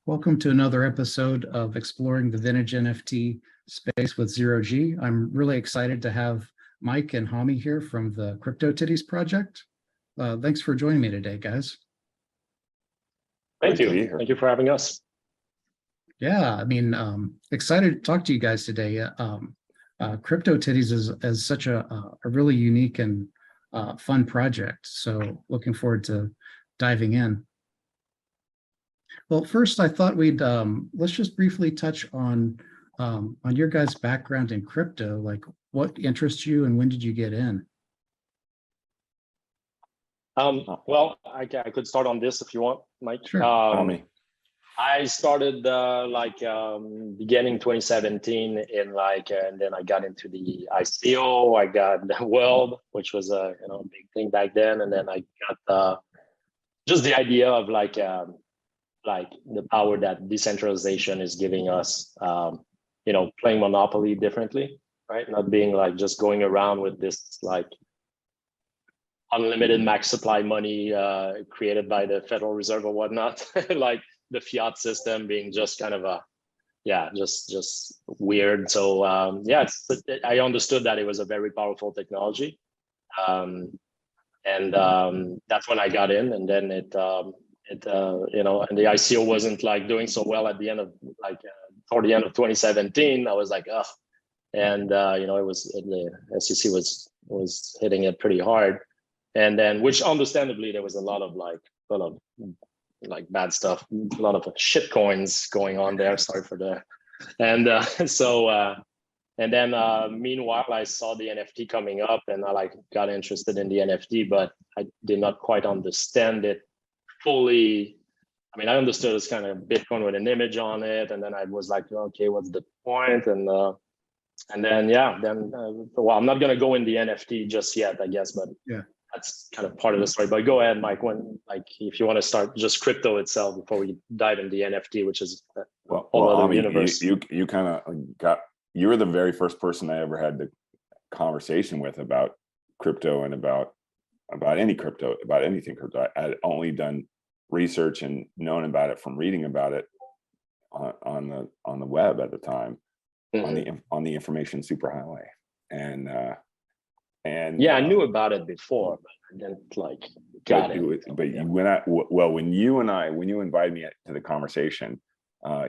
Welcome to another episode of Exploring the Vintage NFT Space with Zero G. I'm really excited to have Mike and Hami here from the CryptoTitties project. Thanks for joining me today, guys. Thank you. Thank you for having us. Yeah, excited to talk to you guys today. CryptoTitties is such a really unique and fun project. So looking forward to diving in. Well, first, I thought we'd let's just briefly touch on your guys' background in crypto. Like, what interests you, and when did you get in? Well, I could start on this if you want, Mike. Sure. I started beginning 2017 and then I got into the ICO. I got the world, which was a big thing back then, and then I got just the idea of like the power that decentralization is giving us, playing Monopoly differently, right? Not being like just going around with this like unlimited max supply money created by the Federal Reserve or whatnot, like the fiat system being just kind of just weird. So I understood that it was a very powerful technology. And that's when I got in, and then and the ICO wasn't like doing so well at the end of toward the end of 2017. I was like, ugh, and it was the SEC was hitting it pretty hard, and then which understandably there was a lot of bad stuff, a lot of shit coins going on there. Sorry for the, and then meanwhile I saw the NFT coming up, and I got interested in the NFT, but I did not quite understand it fully. I understood it's kind of Bitcoin with an image on it, and then I was like, okay, what's the point? And then well, I'm not gonna go in the NFT just yet, I guess, but yeah, that's kind of part of the story. But go ahead, Mike, if you want to start just crypto itself before we dive into the NFT, which is other universe. You kind of you were the very first person I ever had the conversation with about crypto and about any crypto, about anything crypto. I had only done research and known about it from reading about it on the web at the time, on the information superhighway, and I knew about it before, but I didn't got it. But when you invited me to the conversation,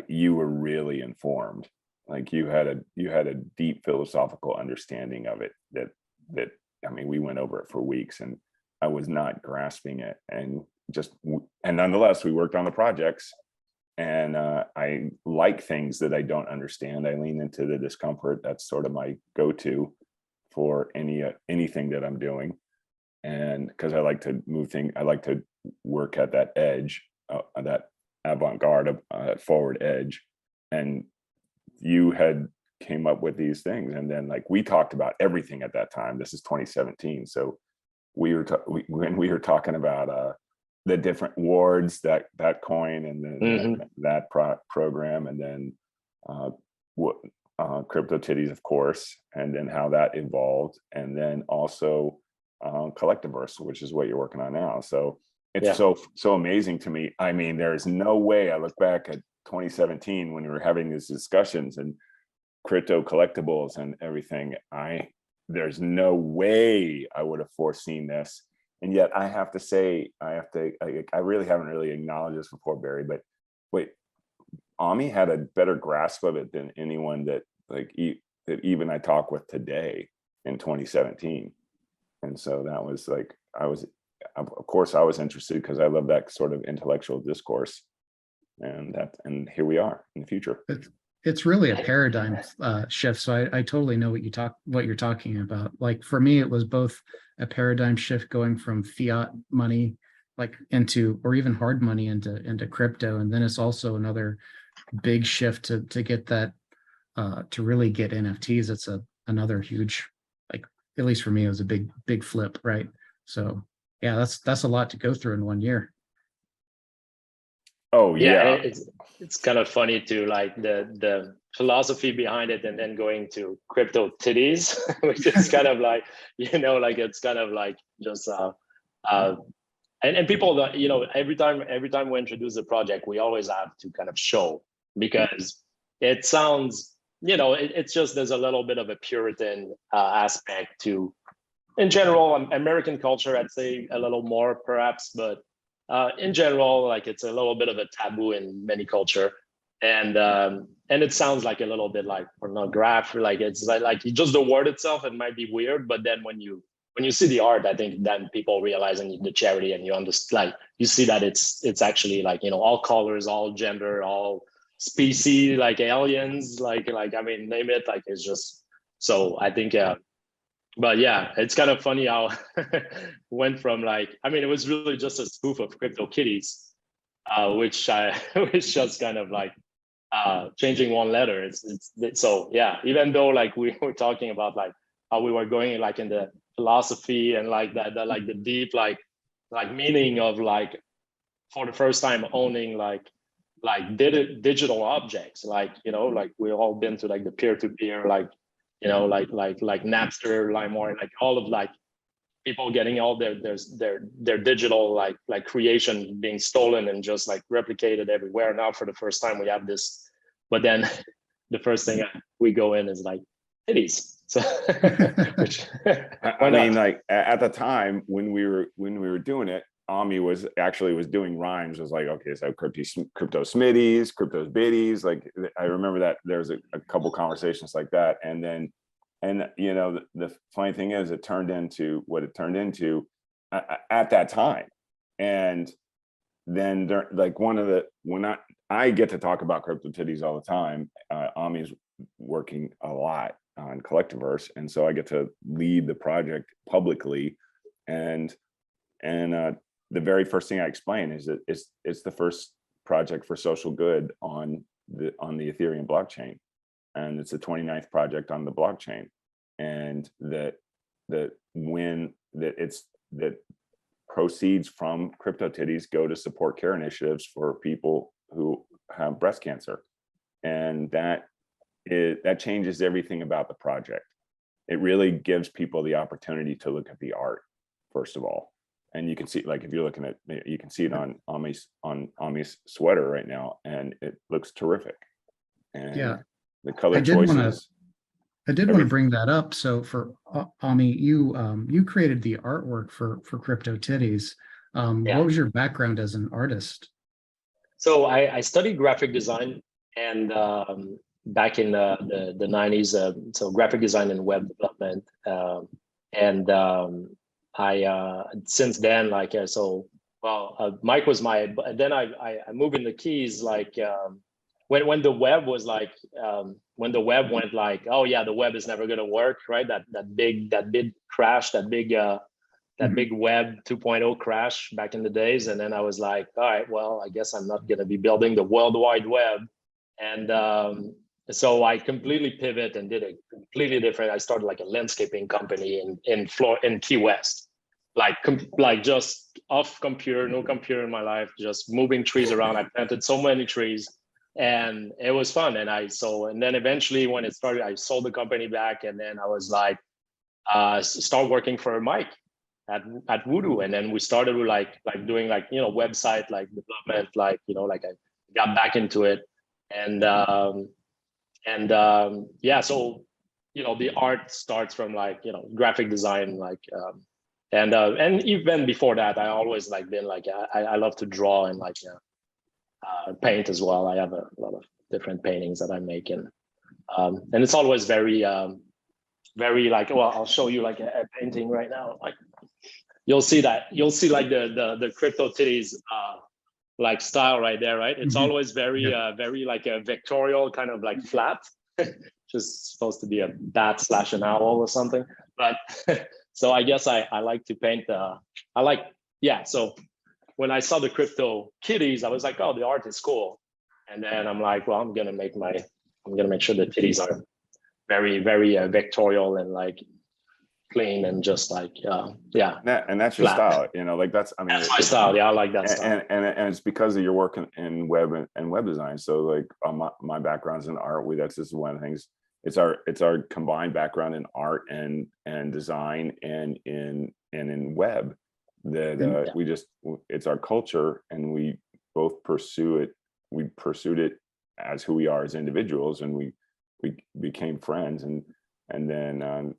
you were really informed. Like you had a deep philosophical understanding of it that we went over it for weeks, and I was not grasping it, and nonetheless we worked on the projects, and I like things that I don't understand. I lean into the discomfort. That's sort of my go-to for anything that I'm doing, and because I like to move things, I like to work at that edge, that avant-garde, forward edge. And you had came up with these things, and then we talked about everything at that time. This is 2017, so when we were talking about the different wards, that coin, and then that program, and then CryptoTitties, of course, and then how that evolved, and then also Collectiverse, which is what you're working on now. So it's so amazing to me. There's no way I look back at 2017 when we were having these discussions and crypto collectibles and everything. There's no way I would have foreseen this. And yet I have to say, I really haven't really acknowledged this before, Barry, but wait, Hami had a better grasp of it than anyone that even I talk with today in 2017. And so that was of course I was interested because I love that sort of intellectual discourse, and here we are in the future. It's really a paradigm shift. So I totally know what you're talking about. Like for me, it was both a paradigm shift going from fiat money into, or even hard money into crypto, and then it's also another big shift to get that to really get NFTs. It's another huge, at least for me, it was a big flip, right? So yeah, that's a lot to go through in 1 year. Oh yeah, it's kind of funny to the philosophy behind it, and then going to CryptoTitties, which is kind of it's kind of just and people that, you know, every time we introduce a project, we always have to kind of show, because it sounds, you know, it's just, there's a little bit of a Puritan aspect to, in general, American culture, I'd say a little more perhaps, but in general, like it's a little bit of a taboo in many culture. And it sounds like a little bit like pornography, like it's like just the word itself, it might be weird, but then when you see the art, I think then people realizing the charity, and you understand, like you see that it's actually like, you know, all colors, all gender, all species, like aliens, like I mean, name it, like it's just, so I think but yeah, it's kind of funny how went from like, I mean, it was really just a spoof of CryptoKitties, which which just kind of like changing one letter. It's so yeah, even though like we were talking about like how we were going like in the philosophy and like that like the deep like meaning of like, for the first time owning like digital objects, like, you know, like we've all been to like the peer-to-peer, like, you know, like Napster, LimeWire, like all of like people getting all their digital like creation being stolen and just like replicated everywhere. Now for the first time we have this, but then the first thing we go in is like titties. So which, I mean, like at the time when we were doing it, Hami was doing rhymes. Was like, okay, so crypto smitties, crypto's biddies. Like I remember that there was a couple conversations like that, and you know, the funny thing is, it turned into what it turned into at that time. And then there, like when I get to talk about CryptoTitties all the time, Hami's working a lot on Collectiverse, and so I get to lead the project publicly, and the very first thing I explain is that it's the first project for social good on the Ethereum blockchain, and it's the 29th project on the blockchain, and that proceeds from CryptoTitties go to support care initiatives for people who have breast cancer, and that changes everything about the project. It really gives people the opportunity to look at the art first of all. And you can see, like, if you're looking at, you can see it on Hami's sweater right now, and it looks terrific. And Yeah, the color I did choices. I did want to bring that up. So for Hami, you created the artwork for CryptoTitties. yeah. What was your background as an artist? So I studied graphic design, and back in the 90s, so graphic design and web development, and I since then, like Mike was then I moved in the Keys, like when the web was like when the web went like, oh yeah, the web is never going to work, right? That big crash, that big web 2.0 crash back in the days. And then I was like, all right, well, I guess I'm not going to be building the World Wide Web. And so I completely pivot and did a completely different. I started like a landscaping company in Key West, like just off computer, no computer in my life, just moving trees around. I planted so many trees, and it was fun. And then eventually when it started, I sold the company back, and then I was like, start working for Mike at Voodoo. And then we started with like doing like, you know, website like development, like, you know, like I got back into it. And yeah, so, you know, the art starts from like, you know, graphic design, like and even before that, I always like been like, I love to draw and like paint as well. I have a lot of different paintings that I make, and it's always very like, well, I'll show you like a painting right now. Like you'll see like the CryptoTitties like style right there, right? It's always very very like a vectorial kind of like flat, just supposed to be a bat / an owl or something. But so I guess I like to paint. So when I saw the CryptoKitties, I was like, oh, the art is cool. And then I'm like, well, I'm gonna make sure the titties are very very vectorial and like clean and just like And that's your style, you know, like that's my style. Yeah, I like that style. And it's because of your work in web and web design. So like my background's in art. That's just one of the things. It's our combined background in art and design and in web that we just, it's our culture, and we both pursue it. We pursued it as who we are as individuals, and we became friends, and then and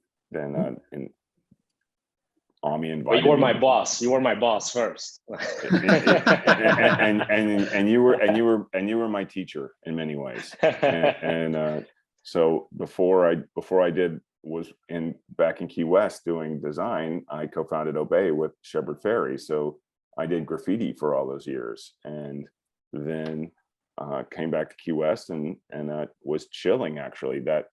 Ami But invited you were me. my boss. You were my boss first. and you were my teacher in many ways. And so before I was back in Key West doing design, I co-founded Obey with Shepard Fairey. So I did graffiti for all those years, and then came back to Key West and was chilling actually. That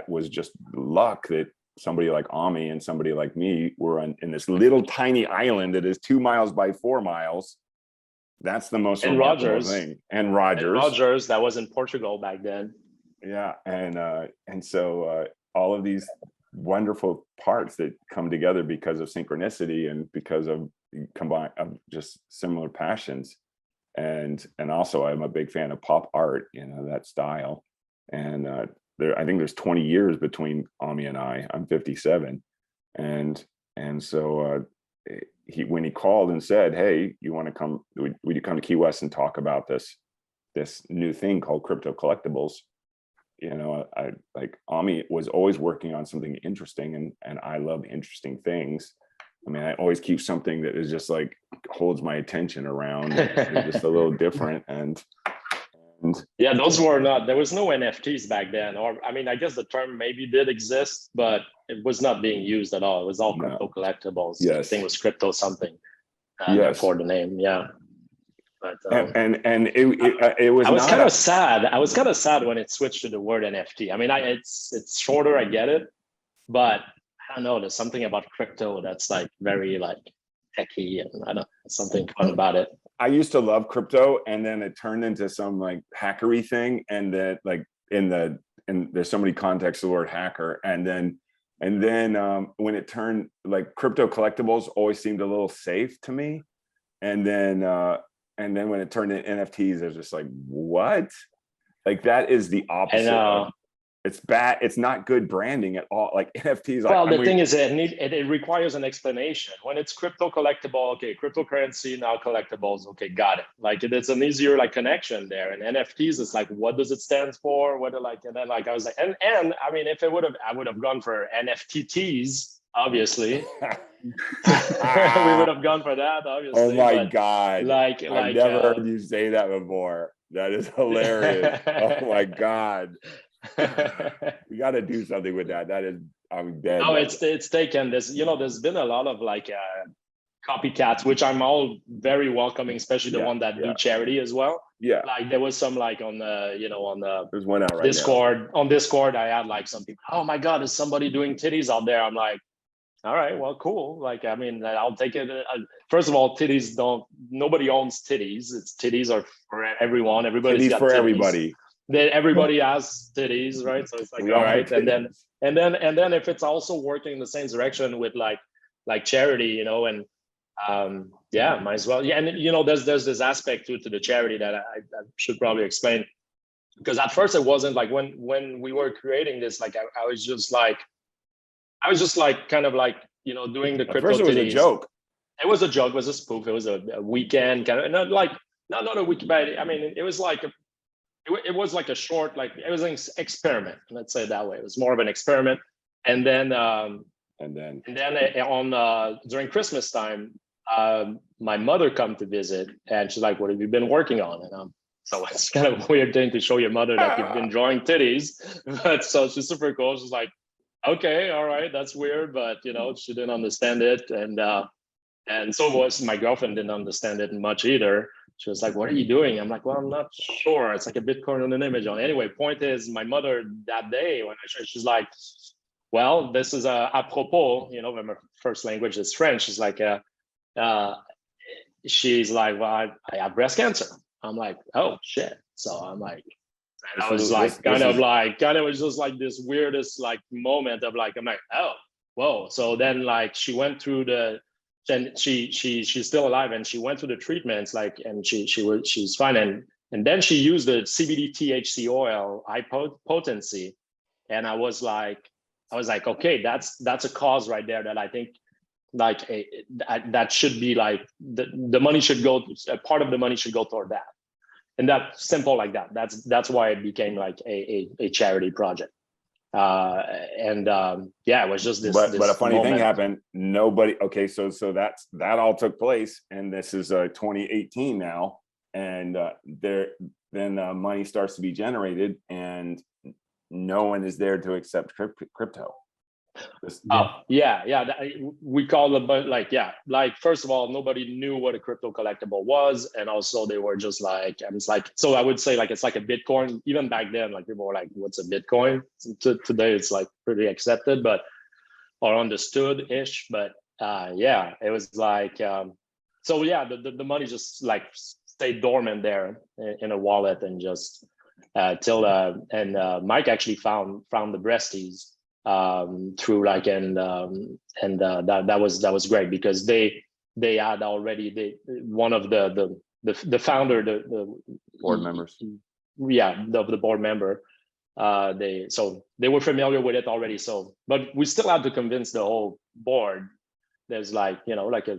was just luck that somebody like Ami and somebody like me were in this little tiny island that is 2 miles by 4 miles. That's the most remarkable thing. And Rogers, that was in Portugal back then. Yeah, and so all of these wonderful parts that come together because of synchronicity and because of just similar passions. And also I'm a big fan of pop art, that style. And I think there's 20 years between Ami and I. I'm 57. And so when he called and said, hey, you want to come, would you come to Key West and talk about this new thing called crypto collectibles? I like, Ami was always working on something interesting, and I love interesting things. I mean, I always keep something that is just like holds my attention around, just a little different. And yeah, there was no NFTs back then, or I mean, I guess the term maybe did exist, but it was not being used at all. It was all crypto collectibles. Yes. I think it was crypto something. Yes. For the name, yeah. But it was. I was kind of sad. I was kind of sad when it switched to the word NFT. I mean, it's shorter. I get it, but I don't know. There's something about crypto that's like very like techy, and I don't know, something fun about it. I used to love crypto, and then it turned into some like hackery thing, and then like and there's so many contexts of the word hacker, and then when it turned, like, crypto collectibles always seemed a little safe to me, and then when it turned into NFTs, it's just like, what? Like, that is the opposite. It's bad. It's not good branding at all. Like NFTs. Well, the thing is, it requires an explanation. When it's crypto collectible, okay, cryptocurrency, now collectibles, okay, got it. Like it's an easier like connection there. And NFTs, it's like, what does it stand for? What and then like I was like, and I mean, if I would have gone for NFTs, obviously. We would have gone for that, obviously. Oh my God! I've never heard you say that before. That is hilarious. Oh my God. We got to do something with that. That is, I'm dead. No, it's taken. There's been a lot of like copycats, which I'm all very welcoming, especially the one that do charity as well. Yeah, like there was some like on the there's one out right Discord now. On Discord, I had like some people, oh my God, is somebody doing titties out there? I'm like, all right, well, cool. Like, I mean, I'll take it. First of all, nobody owns titties. Titties are for everyone. Everybody's got for titties. Everybody. Everybody has titties, right? So it's like, all right. And then if it's also working in the same direction with like charity, and might as well. Yeah. And there's this aspect to the charity that I should probably explain, because at first it wasn't like when we were creating this, like I was just like kind of like, doing the crypto. At first it was a joke. It was a joke, it was a spoof. It was a weekend kind of, not a week, but I mean, it was like it was like a short, like it was an experiment. Let's say it that way. It was more of an experiment. And then during Christmas time, my mother come to visit, and she's like, "What have you been working on?" And so it's kind of a weird thing to show your mother that you've been drawing titties. But so she's super cool. She's like, "Okay, all right, that's weird," but she didn't understand it, and so was my girlfriend. Didn't understand it much either. She was like, "What are you doing?" I'm like, "Well, I'm not sure. It's like a Bitcoin on an image on." Anyway, point is, my mother that day when she's like, "Well, this is apropos." My first language is French. She's like, "Well, I have breast cancer." I'm like, "Oh shit!" So I'm like, and I was like, kind of was just like this weirdest like moment of like, I'm like, "Oh, whoa!" So then like she went through then she's still alive, and she went through the treatments, like, and she's fine, and then she used the CBD THC oil, high potency, and I was like, okay, that's a cause right there that I think like that should be like the money should go, a part of the money should go toward that. And that's simple like that. That's why it became like a charity project. Yeah, it was just this. But a funny moment. thing happened. Nobody. Okay, so that all took place, and this is 2018 now, and then money starts to be generated, and no one is there to accept crypto. Yeah. We call it, but like first of all, nobody knew what a crypto collectible was, and also they were just like, and it's like, so I would say like it's like a Bitcoin. Even back then, like people were like, "What's a Bitcoin?" Today, it's like pretty accepted, but or understood ish. But yeah, it was like so yeah, the money just like stayed dormant there in a wallet and just till and Mike actually found the breasties through like that was great because they had already one of the founder, the Board members, the board member, they were familiar with it already, so but we still had to convince the whole board. There's like, you know, like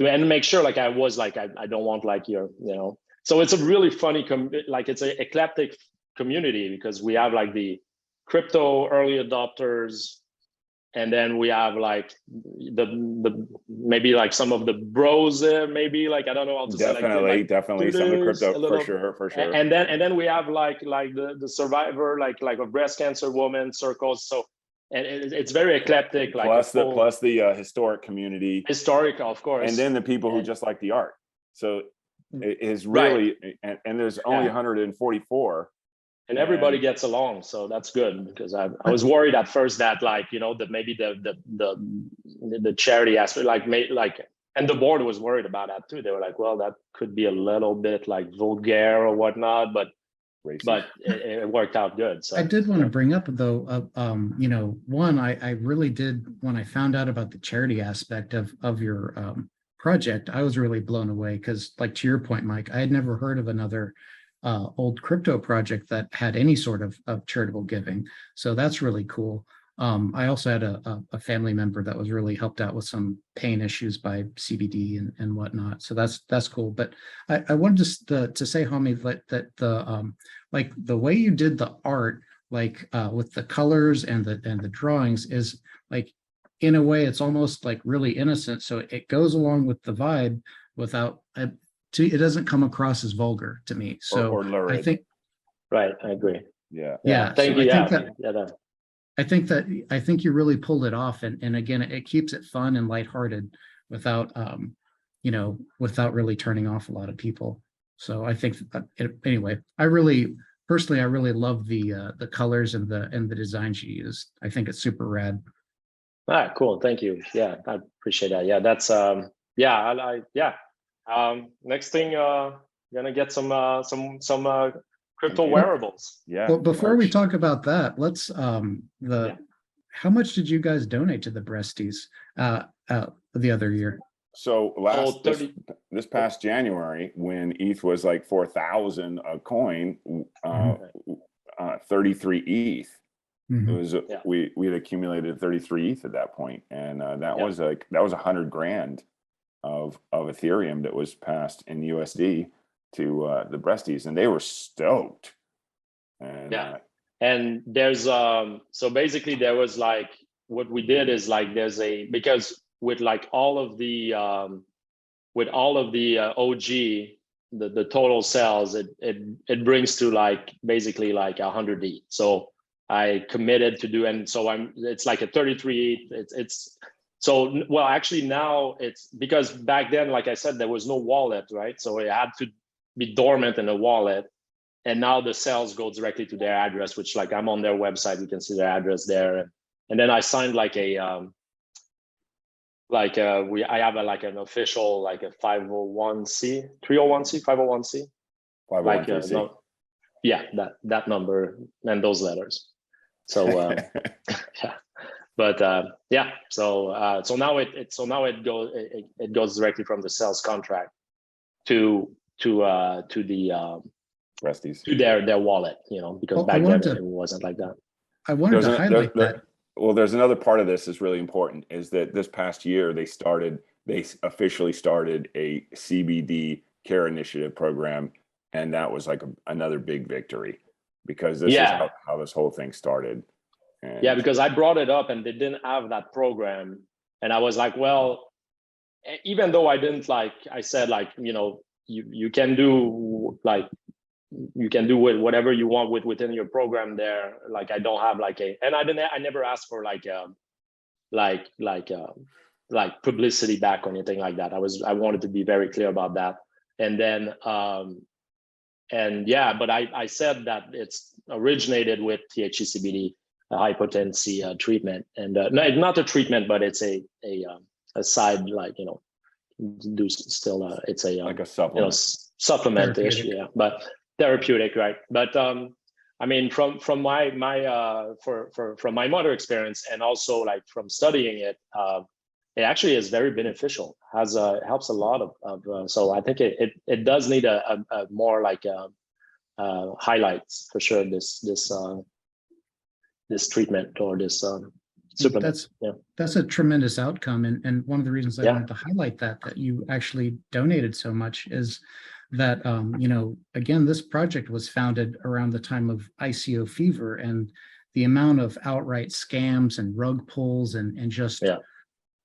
and make sure like I was like I don't want like your, you know, so it's a really funny like it's a eclectic community because we have like the crypto early adopters, and then we have like the maybe like some of the bros there, maybe like I don't know how to definitely some of the crypto for sure, and then we have like the survivor like a breast cancer woman circles, so and it's very eclectic, like plus the historic community, of course, and then the people who just like the art. So it is really right. and there's only 144. And everybody gets along, so that's good because I was worried at first that like, you know, that maybe the charity aspect and the board was worried about that too. They were like, well, that could be a little bit like vulgar or whatnot, but it worked out good. So I did want to bring up though, you know, one, I really did, when I found out about the charity aspect of your project, I was really blown away because, like, to your point, Mike, I had never heard of another old crypto project that had any sort of charitable giving. So that's really cool. I also had a family member that was really helped out with some pain issues by CBD and whatnot. So that's cool. But I wanted to say, Hami, that the like the way you did the art, like with the colors and the drawings, is like, in a way, it's almost like really innocent. So it goes along with the vibe without it doesn't come across as vulgar to me. So or lurid. I think, right, I agree. Yeah. Thank so you. I think you really pulled it off, and again, it keeps it fun and lighthearted without you know, without really turning off a lot of people. So I think anyway, I really love the colors and the designs you used. I think it's super rad. All right, cool. Thank you. Yeah, I appreciate that. Yeah, that's next thing, gonna get some crypto wearables. Yeah. Well, before we talk about that, let's how much did you guys donate to the breasties the other year? So this past January, when ETH was like 4,000 a coin, 33 ETH. It was we had accumulated 33 ETH at that point, and that was 100 grand of Ethereum that was passed in USD to the breasties, and they were stoked. And and there's so basically there was like, what we did is like, there's because with like all of the OG, the total sales, it brings to like basically like 100 ETH. So I committed to do, and so it's like a 33 ETH. It's so, well, actually now it's, because back then, like I said, there was no wallet, right? So it had to be dormant in a wallet. And now the sales go directly to their address, which, like, I'm on their website, you can see their address there. And then I signed like I have an official, like a 501c, 301c, 501c. 501c. That number and those letters. So but so now it goes directly from the sales contract to the breasties, to their wallet, you know, because back then it wasn't like that. I wanted to highlight that. well, there's another part of this that's really important, is that this past year they officially started a CBD care initiative program, and that was like another big victory, because this is Yeah. how this whole thing started. And Yeah, because I brought it up and they didn't have that program. And I was like, well, even though I didn't like, I said like, you can do like, you can do whatever you want within your program there. Like, I don't have like and I never asked for like publicity back or anything like that. I wanted to be very clear about that. And then, and yeah, but I said that it's originated with THC CBD, high potency treatment, and no, not a treatment, but it's a side, like, do still it's a like a supplement. supplement-ish, yeah, but therapeutic, right? But I mean, from my from my mother experience, and also like from studying it, it actually is very beneficial. Helps a lot of so I think it does need a more like highlights for sure, this treatment or this supplement. That's a tremendous outcome, and one of the reasons I wanted to highlight that you actually donated so much is that again, this project was founded around the time of ICO fever, and the amount of outright scams and rug pulls and just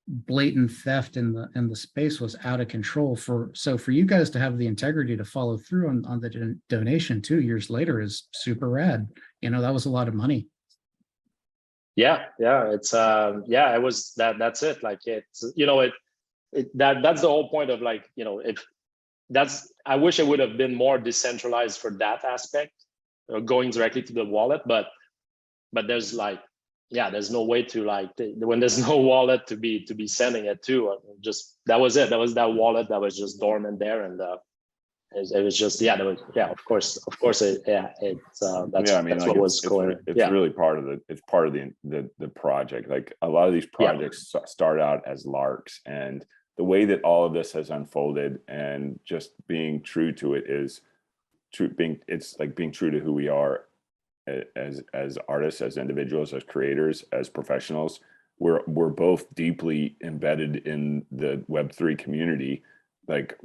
blatant theft in the space was out of control. So for you guys to have the integrity to follow through on the donation 2 years later is super rad. That was a lot of money. Yeah, it's it was that's it. Like, it's that's the whole point of, like, I wish it would have been more decentralized for that aspect, going directly to the wallet, but there's like, there's no way to, like, when there's no wallet to be sending it to, just that was it. That was that wallet that was just dormant there, and it was just of course it's that's what was going. It's really part of the project. Like, a lot of these projects start out as larks, and the way that all of this has unfolded and just being true to it is it's like being true to who we are as artists, as individuals, as creators, as professionals. We're both deeply embedded in the Web3 community, like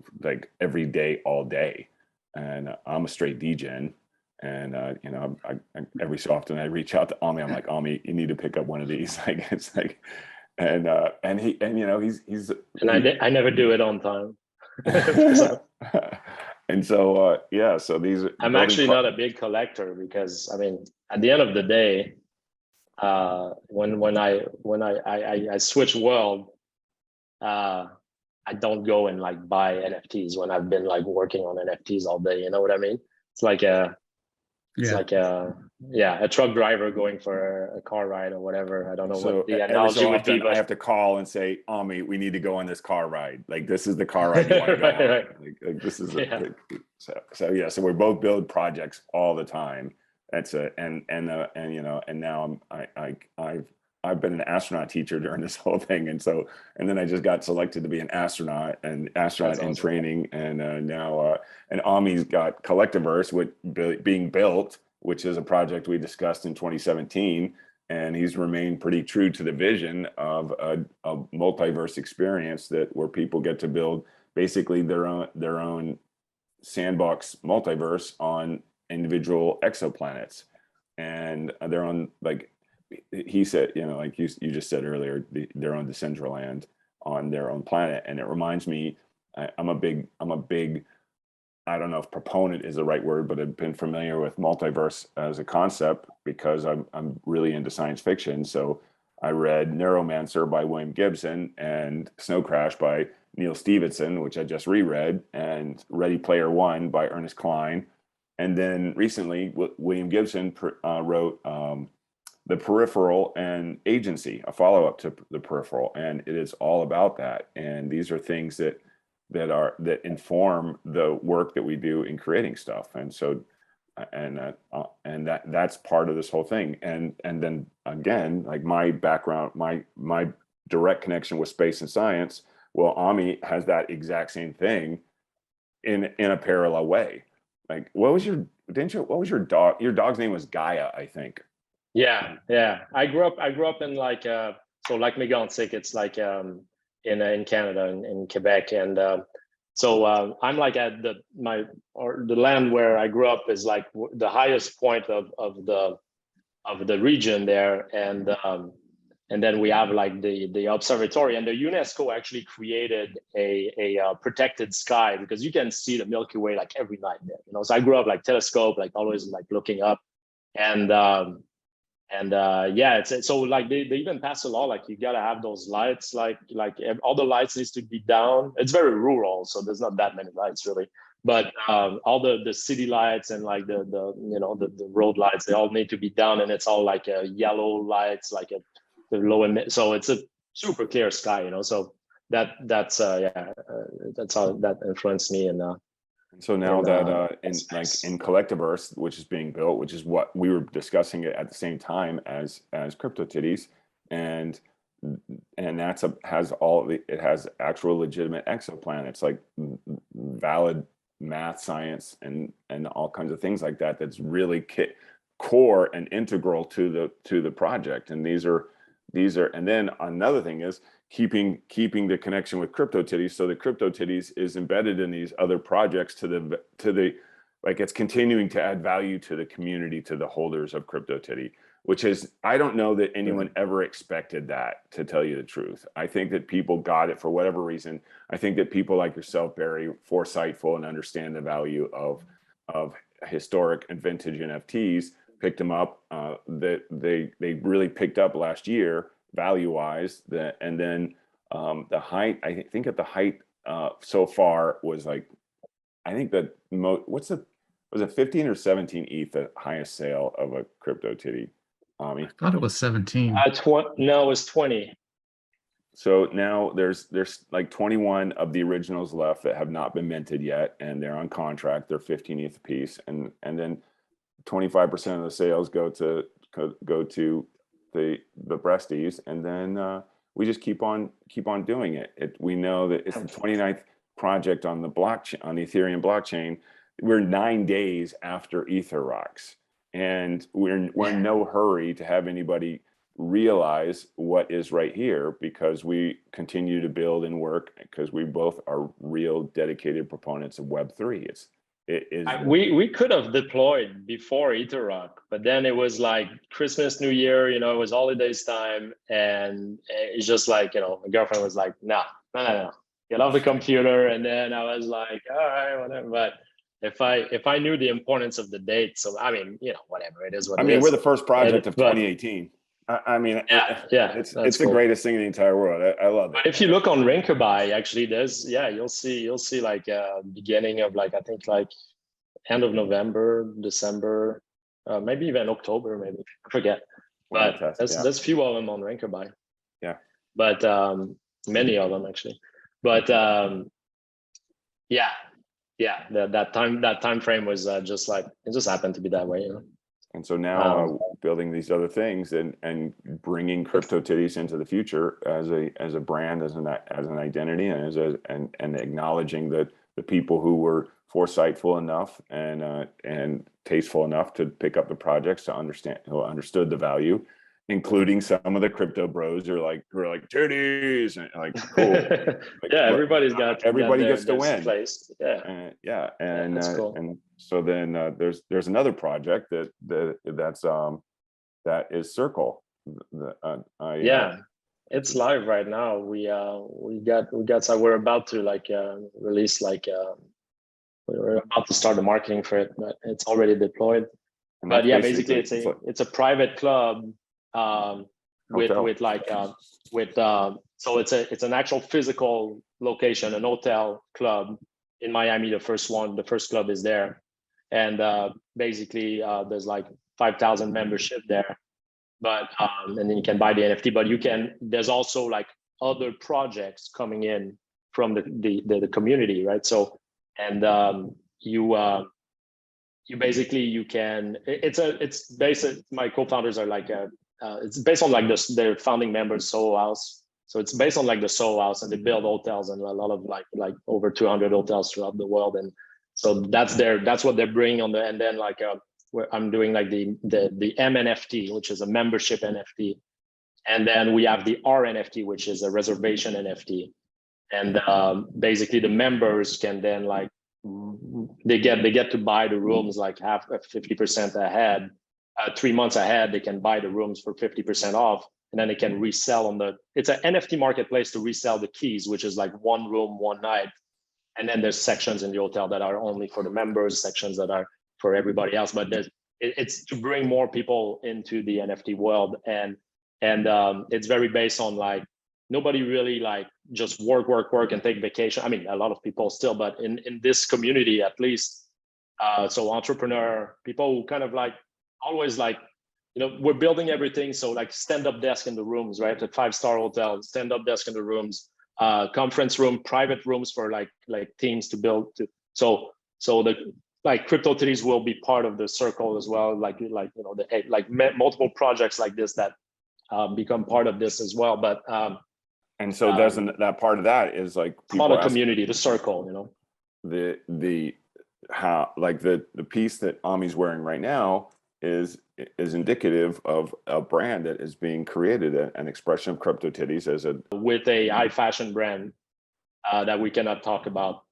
every day, all day. And I'm a straight degen, and I every so often I reach out to Ami. I'm like, Ami, you need to pick up one of these. Like, it's like, and he's I never do it on time. And so so these, I'm actually not a big collector, because I mean, at the end of the day, when I switch world, I don't go and like buy NFTs when I've been like working on NFTs all day. You know what I mean? It's like a truck driver going for a car ride or whatever. I don't know what the analogy would be, but I have to call and say, Ami, we need to go on this car ride. Like, this is the car ride you want to go on. Right. Like, this is so we both build projects all the time. That's and now I've been an astronaut teacher during this whole thing, and then I just got selected to be an astronaut in training, and now and Ami's got Collectiverse being built, which is a project we discussed in 2017, and he's remained pretty true to the vision of a multiverse experience where people get to build basically their own sandbox multiverse on individual exoplanets, and they're on, like he said, like you just said earlier, their own Decentraland on their own planet. And it reminds me, I'm a big, I don't know if proponent is the right word, but I've been familiar with multiverse as a concept because I'm really into science fiction. So I read Neuromancer by William Gibson and Snow Crash by Neil Stephenson, which I just reread, and Ready Player One by Ernest Cline. And then recently, William Gibson wrote The Peripheral and Agency, a follow-up to The Peripheral, and it is all about that. And these are things that inform the work that we do in creating stuff. And so, and that's part of this whole thing. And then again, like my background, my direct connection with space and science. Well, Ami has that exact same thing in a parallel way. Like, what was your dog? Your dog's name was Gaia, I think. Yeah. I grew up in like so like Mégantic, it's like in Canada, in Quebec, and so I'm like at the land where I grew up is like the highest point of the region there, and then we have like the observatory, and the UNESCO actually created a protected sky, because you can see the Milky Way like every night there. You know, so I grew up like telescope, like always like looking up, and yeah, it's so like they even pass a law like you gotta have those lights, like all the lights needs to be down. It's very rural, so there's not that many lights really, but all the city lights and like the you know the road lights, they all need to be down, and it's all like yellow lights, like the low emit. So it's a super clear sky, you know. So that's that's how that influenced me. And so now that in that's like nice. in Collectiverse, which is being built, which is what we were discussing it at the same time as CryptoTitties, and it has actual legitimate exoplanets, like valid math, science, and all kinds of things like that. That's really core and integral to the project. And these are, and then another thing is keeping the connection with CryptoTitties, so the CryptoTitties is embedded in these other projects to the like it's continuing to add value to the community, to the holders of CryptoTitty, which is, I don't know that anyone ever expected that, to tell you the truth. I think that people got it for whatever reason. I think that people like yourself, Barry, foresightful and understand the value of historic and vintage NFTs, picked them up. That they really picked up last year value wise. And then the height, I think at the height so far was like, I think that was it 15 or 17 ETH, the highest sale of a CryptoTitty? I thought it was 17. No, it was 20. So now there's like 21 of the originals left that have not been minted yet, and they're on contract. They're 15 ETH a piece, and then 25% of the sales go to the breasties, and then we just keep on doing it. We know that it's the 29th project on the blockchain, on the Ethereum blockchain. We're 9 days after Ether rocks, and we're in no hurry to have anybody realize what is right here, because we continue to build and work, because we both are real dedicated proponents of Web3. We could have deployed before EtherRock, but then it was like Christmas, New Year, you know, it was holidays time, and it's just like, you know, my girlfriend was like, no, get off the computer. And then I was like, all right, whatever. But if I knew the importance of the date, so I mean, you know, whatever, it is what it is. I mean, we're the first project of 2018. I mean, it's the greatest thing in the entire world. I love it. But if you look on Rinkerby, actually, there's you'll see like beginning of like, I think like end of November, December, maybe even October, maybe, I forget. But there's few of them on Rinkerby. Yeah. But many of them actually. But that time frame was just like, it just happened to be that way, you know. And so now building these other things and bringing CryptoTitties into the future as a brand, as an identity, and and acknowledging that the people who were foresightful enough and tasteful enough to pick up the projects, who understood the value, including some of the crypto bros who are like titties, and like, cool. Like, everybody gets to win. Place. And that's cool. And so then there's another project that is Circle. It's live right now. We got so we're about to like release like we're about to start the marketing for it, but it's already deployed. But yeah, basically it's a private club with so it's an actual physical location, an hotel club in Miami. The first club is there, and basically there's like 5,000 membership there. But and then you can buy the NFT, but there's also like other projects coming in from the community, right? So, and you basically, you can, it's based, my co-founders are like it's based on like their founding members Soho House. So it's based on like the Soho House, and they build hotels and a lot of like over 200 hotels throughout the world. And so that's what they're bringing on and then like where I'm doing like the MNFT, which is a membership NFT. And then we have the RNFT, which is a reservation NFT. And basically the members can then like, they get to buy the rooms like 50% ahead, 3 months ahead. They can buy the rooms for 50% off, and then they can resell on it's an NFT marketplace to resell the keys, which is like one room, one night. And then there's sections in the hotel that are only for the members, sections that are for everybody else. But it's to bring more people into the NFT world. And it's very based on like, nobody really like just work and take vacation. I mean, a lot of people still, but in this community, at least, so entrepreneur, people who kind of like always like, we're building everything. So like stand-up desk in the rooms, right? At 5-star hotel, stand-up desk in the rooms, conference room, private rooms for like teams to build. So the like CryptoTitties will be part of the circle as well. Like multiple projects like this that become part of this as well. But and so doesn't that part of that is like people about a community, the circle, how like the piece that Hami's wearing right now is indicative of a brand that is being created, an expression of CryptoTitties as with a high fashion brand that we cannot talk about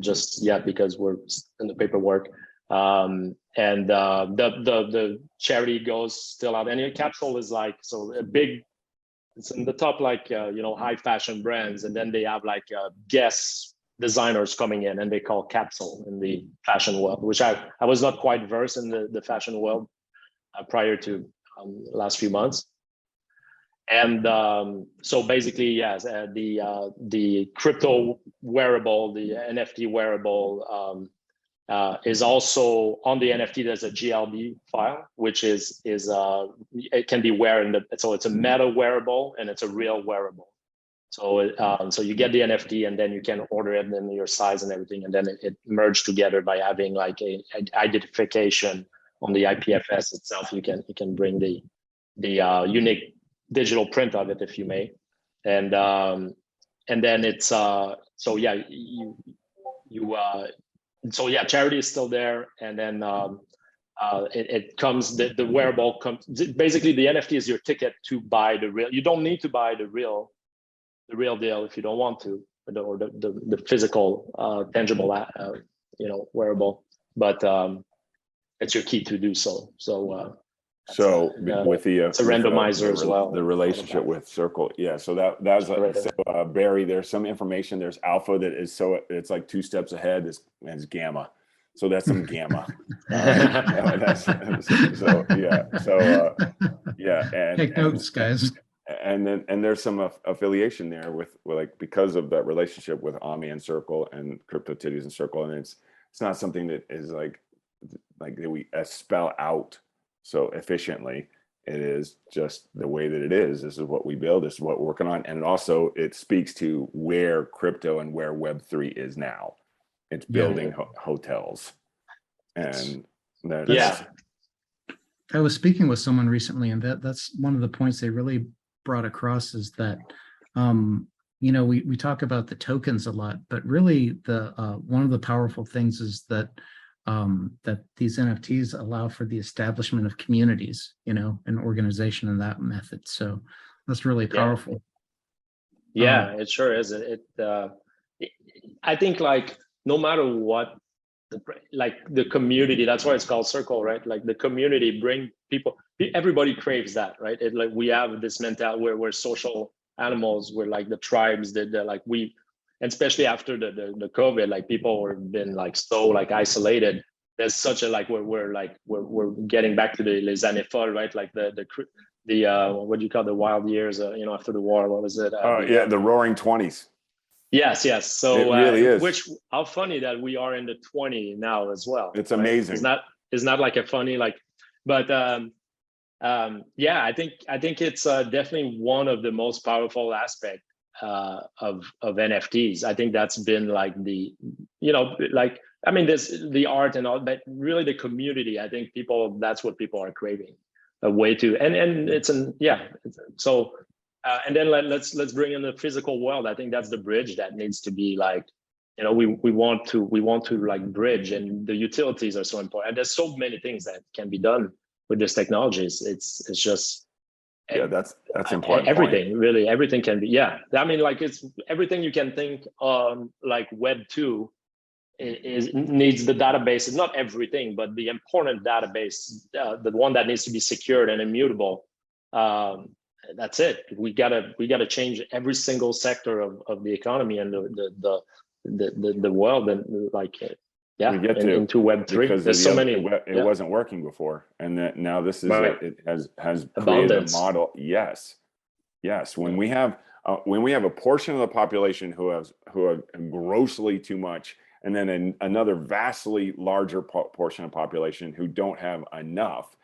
just yet because we're in the paperwork. And the charity goes still out, and your capsule is like, so a big, it's in the top, like, high fashion brands. And then they have like guest designers coming in, and they call capsule in the fashion world, which I was not quite versed in the fashion world prior to last few months. And so basically, yes, the crypto wearable, the NFT wearable is also on the NFT. There's a GLB file, which is it can be so it's a meta wearable and it's a real wearable. So so you get the NFT and then you can order it in your size and everything, and then it merged together by having like a identification on the IPFS itself. You can bring the unique digital print of it, if you may, and then it's so yeah, so yeah, charity is still there, and then it comes, the wearable comes, basically the NFT is your ticket to buy the real. You don't need to buy the real deal if you don't want to, or the physical tangible wearable, but it's your key to do so. So with the it's a randomizer as well, the relationship with Circle, yeah. So that's Barry, there's some information. There's alpha that is, so it's like 2 steps ahead. It's gamma. So that's some gamma. And take notes, guys. And there's some affiliation there with like, because of that relationship with Hami and Circle and CryptoTitties and Circle, and it's not something that is like that we spell out so efficiently. It is just the way that it is. This is what we build. This is what we're working on. And also it speaks to where crypto and where Web3 is now. It's building hotels. And I was speaking with someone recently, and that's one of the points they really brought across, is that we talk about the tokens a lot, but really the one of the powerful things is that that these NFTs allow for the establishment of communities, an organization in that method. So that's really powerful. It sure is. I think like no matter what, like the community, that's why it's called Circle, right? Like the community bring people, everybody craves that, right? Like we have this mentality where we're social animals. We're like the tribes that like and especially after the COVID, like people have been like so like isolated. There's such a like we're getting back to the les années folles, right? Like the what do you call the wild years? After the war, what was it? The Roaring 20s. Yes. So it really is. Which, how funny that we are in the 20 now as well. It's amazing. It's not like a funny like, but I think it's definitely one of the most powerful aspects of NFTs. I think that's been like there's the art and all, but really the community. I think that's what people are craving, a way to, and it's so. And then let's bring in the physical world. I think that's the bridge that needs to be like you know, we want to like bridge, and the utilities are so important. And there's so many things that can be done with this technologies. It's just Yeah, that's important. everything, point. really, everything can be. Yeah, I mean, like it's everything you can think on, like Web 2 needs the database. Not everything, but the important database, the one that needs to be secured and immutable. That's it. We gotta change every single sector of the economy and the world, and like We get to into Web 3. because There's so many. it wasn't working before, and that now this is Right. it has created Abundance. a model. Yes, when we have a portion of the population who have grossly too much, and then another vastly larger portion of population who don't have enough,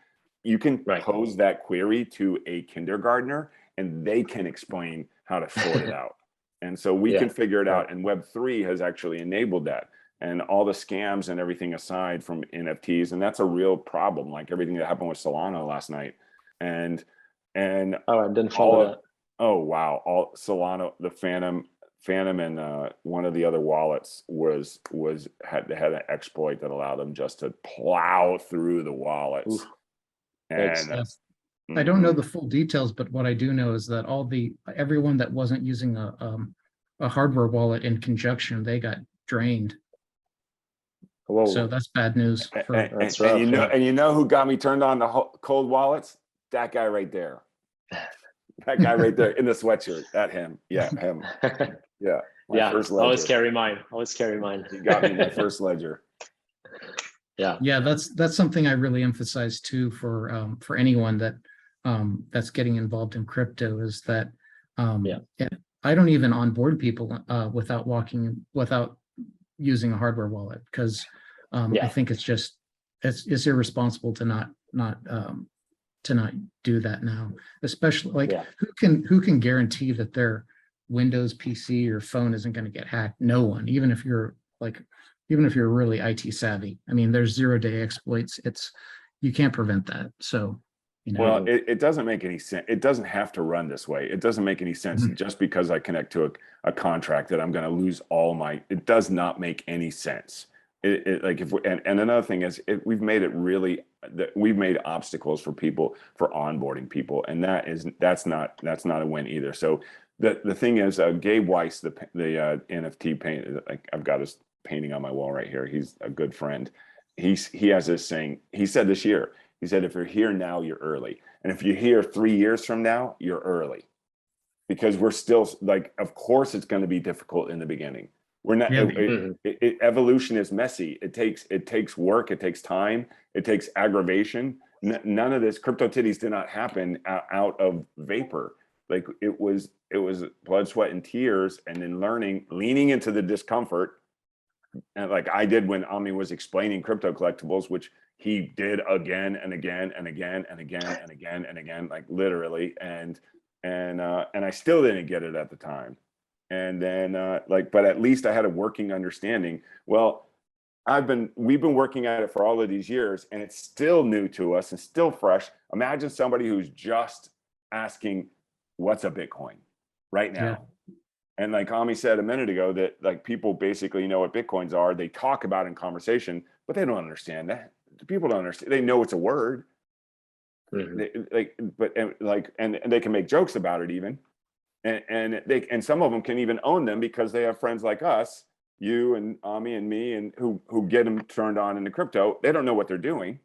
you can pose that query to a kindergartner and they can explain how to sort it out. And so we can figure it out. And Web3 has actually enabled that. And all the scams and everything aside from NFTs, and that's a real problem, like everything that happened with Solana last night. And oh, I didn't follow that. Oh wow, all Solana, the Phantom and one of the other wallets had an exploit that allowed them just to plow through the wallets. Oof. And I don't know the full details, but what I do know is that everyone that wasn't using a hardware wallet in conjunction, they got drained. Whoa. So that's bad news. And you know who got me turned on to cold wallets? That guy right there. That guy right there in the sweatshirt. That him. Yeah, him. Yeah. First ledger. Always carry mine. He got me my first ledger. Yeah, that's something I really emphasize too for anyone that's getting involved in crypto, is that I don't even onboard people without using a hardware wallet, because I think it's irresponsible to not do that now, especially who can guarantee that their Windows PC or phone isn't going to get hacked? No one, even if you're really IT savvy. I mean, there's 0-day exploits. You can't prevent that. So, you know. Well, it doesn't make any sense. It doesn't have to run this way. It doesn't make any sense just because I connect to a contract that I'm going to lose it does not make any sense. And another thing is we've made obstacles for people for onboarding people, and that's not a win either. So the thing is, Gabe Weiss, the NFT painter, I've got his painting on my wall right here. He's a good friend. He has this saying. He said this year. He said, if you're here now, you're early, and if you're here 3 years from now, you're early, because we're still of course it's going to be difficult in the beginning. We're not. Evolution is messy. It takes work. It takes time. It takes aggravation. None of this CryptoTitties did not happen out of vapor. Like it was blood, sweat, and tears, and then leaning into the discomfort, and like I did when Hami was explaining crypto collectibles, which he did again and again and again and again and again and again, like literally, and I still didn't get it at the time. And then but at least I had a working understanding. Well, we've been working at it for all of these years, and it's still new to us and still fresh. Imagine somebody who's just asking, what's a Bitcoin right now? Yeah. And like Hami said a minute ago, that like people basically know what Bitcoins are. They talk about it in conversation, but they don't understand that. People don't understand. They know it's a word. And they can make jokes about it even. And some of them can even own them because they have friends like us, you and Hami and me, and who get them turned on into crypto. They don't know what they're doing.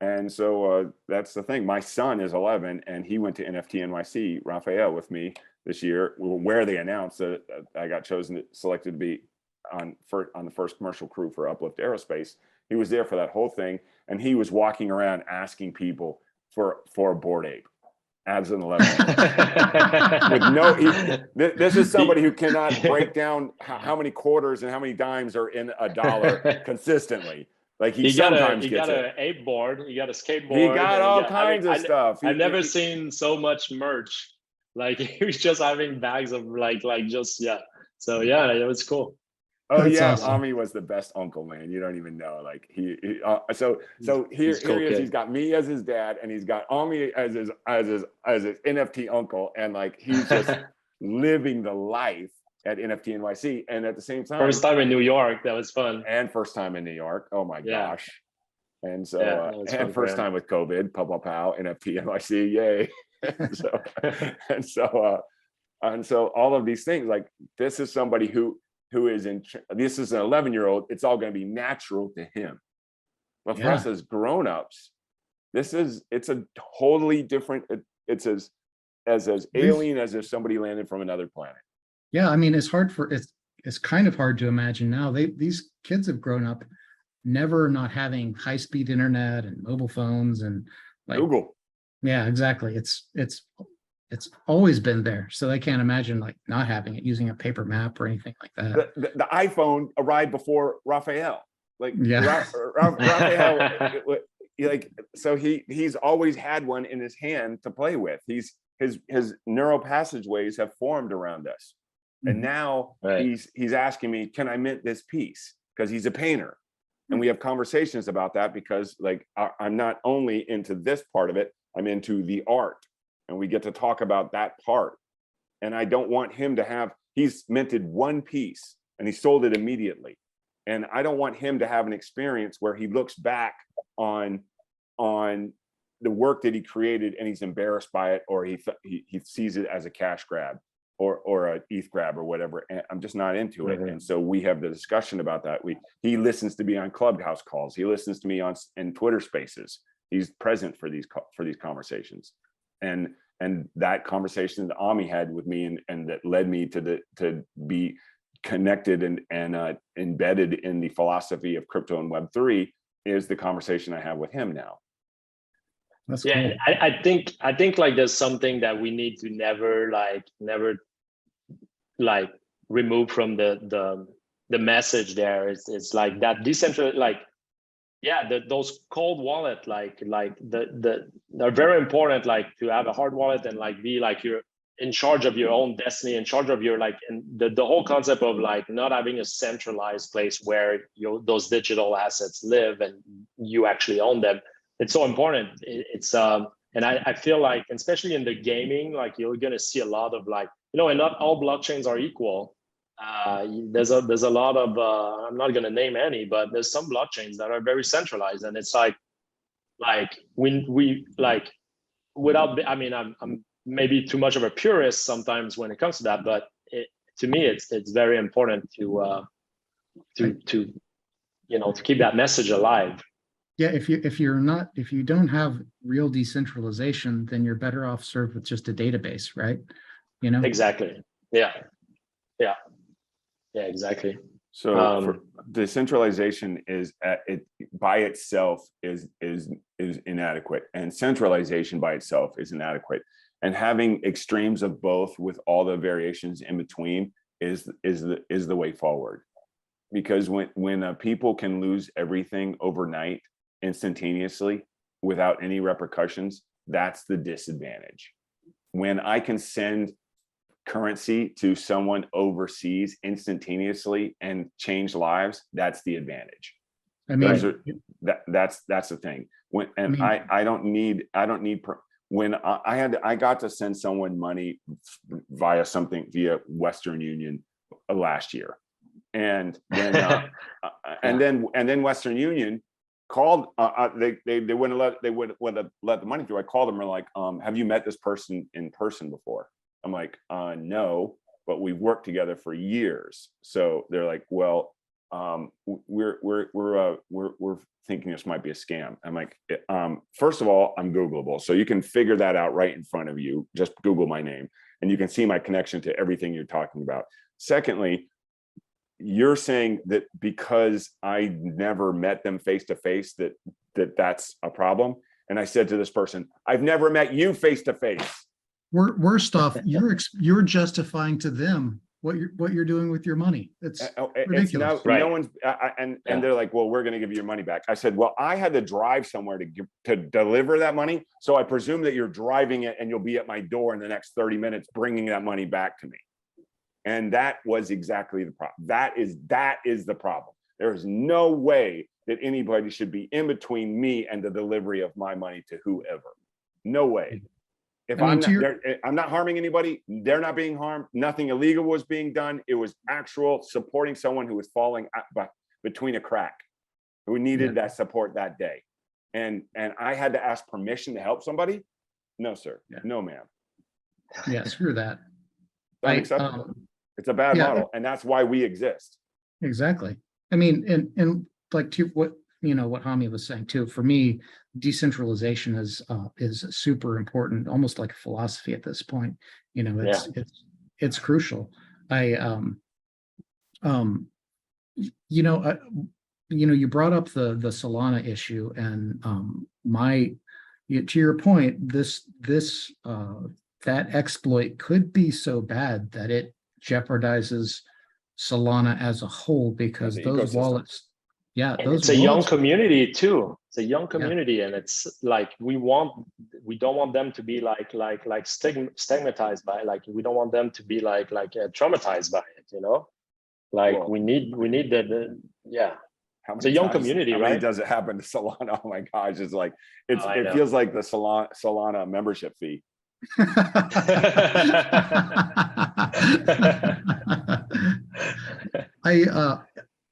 And so that's the thing. My son is 11, and he went to NFT NYC, Raphael, with me this year, where they announced that I got selected to be on the first commercial crew for Uplift Aerospace. He was there for that whole thing, and he was walking around asking people for a Bored Ape as an 11. This is somebody who cannot break down how many quarters and how many dimes are in a dollar consistently. Like he sometimes gets it. He got an ape board. He got a skateboard. He got all kinds of stuff. I've never seen so much merch. Like he was just having bags of So yeah, it was cool. Oh yeah, awesome. Hami was the best uncle, man. You don't even know. Like so here he is. Kid. He's got me as his dad, and he's got Hami as his NFT uncle, and like he's just living the life. at NFT NYC, and at the same time, First time in New York, that was fun. and first time in New York. Oh my Yeah. gosh. And so, Yeah, that was fun and for first him. time with COVID, pow, NFT NYC, yay. And so all of these things, like this is somebody who is this is an 11-year-old, it's all going to be natural to him. But for us as grown-ups, it's a totally different, it's as alien as if somebody landed from another planet. Yeah, I mean, it's kind of hard to imagine now. These kids have grown up never not having high-speed internet and mobile phones and like Google. Yeah, exactly. It's always been there. So they can't imagine like not having it, using a paper map or anything like that. The iPhone arrived before Raphael. Like Yeah. Raphael, like, so he's always had one in his hand to play with. His neural passageways have formed around us. And now he's asking me, can I mint this piece? Because he's a painter. And we have conversations about that because like I'm not only into this part of it, I'm into the art, and we get to talk about that part. And I don't want him to have, he's minted one piece and he sold it immediately. And I don't want him to have an experience where he looks back on the work that he created and he's embarrassed by it, or he sees it as a cash grab or a ETH grab or whatever. And I'm just not into it. And so we have the discussion about that. He listens to me on Clubhouse calls. He listens to me in Twitter Spaces. He's present for these conversations. And that conversation that Hami had with me and that led me to be connected and embedded in the philosophy of crypto and Web3 is the conversation I have with him now. That's yeah, cool. I think like there's something that we need to never remove from the message there. It's like that decentralized, like, yeah, those cold wallet, like they're very important, like to have a hard wallet and like be like you're in charge of your own destiny, in charge of your like, and the whole concept of like not having a centralized place where those digital assets live and you actually own them. It's so important. And I feel like, especially in the gaming, like you're gonna see a lot of like, and not all blockchains are equal. There's a lot of I'm not gonna name any, but there's some blockchains that are very centralized, and it's like we like without. I mean, I'm maybe too much of a purist sometimes when it comes to that, but to me, it's very important to keep that message alive. Yeah, if you don't have real decentralization, then you're better off served with just a database, right? Exactly. Yeah, exactly. So for decentralization by itself is inadequate, and centralization by itself is inadequate. And having extremes of both with all the variations in between is the way forward. Because when people can lose everything overnight, instantaneously, without any repercussions, that's the disadvantage. When I can send currency to someone overseas instantaneously and change lives, that's the advantage. I mean, that's the thing. I don't need when I got to send someone money via Western Union last year, and then and then Western Union called. They wouldn't let the money through. I called them and like, have you met this person in person before? I'm like, no, but we've worked together for years. So they're like, well, we're thinking this might be a scam. I'm like, first of all, I'm Googleable, so you can figure that out right in front of you. Just Google my name, and you can see my connection to everything you're talking about. Secondly, you're saying that because I never met them face to face, that's a problem. And I said to this person, I've never met you face to face. Worst off, you're justifying to them what you're doing with your money. It's ridiculous. No one's and they're like, well, we're going to give you your money back. I said, well, I had to drive somewhere to deliver that money, so I presume that you're driving it and you'll be at my door in the next 30 minutes bringing that money back to me. And that was exactly the problem. That is the problem. There is no way that anybody should be in between me and the delivery of my money to whoever. No way. If I mean, I'm not harming anybody, they're not being harmed. Nothing illegal was being done. It was actual supporting someone who was falling between a crack, who needed that support that day. And I had to ask permission to help somebody. No, sir. Yeah. No, ma'am. Yeah, screw that. It's unacceptable. It's a bad model, and that's why we exist. Exactly. I mean, and like to what what Hami was saying too. For me, decentralization is super important, almost like a philosophy at this point. It's crucial. You brought up the Solana issue, and to your point, that exploit could be so bad that it jeopardizes Solana as a whole, because those ecosystem. wallets, it's a young community too. It's a young community, and it's like we don't want them to be like stigmatized by it. Like we don't want them to be like traumatized by it. Like we need the it's a young community, how right? many does it happen to Solana? Oh my gosh, it's like it feels like the Solana membership fee.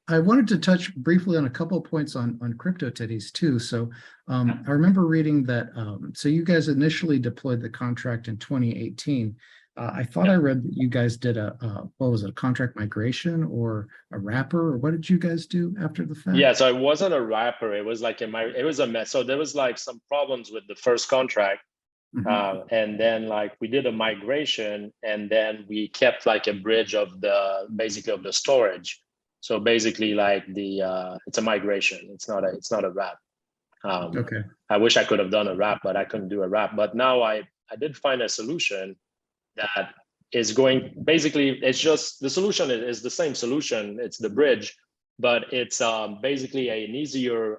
I wanted to touch briefly on a couple of points on CryptoTitties too. So I remember reading that so you guys initially deployed the contract in 2018. I thought I read that you guys did a contract migration or a wrapper, or what did you guys do after the fact? Yeah, so it wasn't a wrapper. It was like it was a mess. So there was like some problems with the first contract. And then like we did a migration, and then we kept like a bridge of the storage. So basically like it's a migration. It's not a wrap. Okay. I wish I could have done a wrap, but I couldn't do a wrap. But now I did find a solution that is it's just the solution is the same solution. It's the bridge, but it's basically an easier,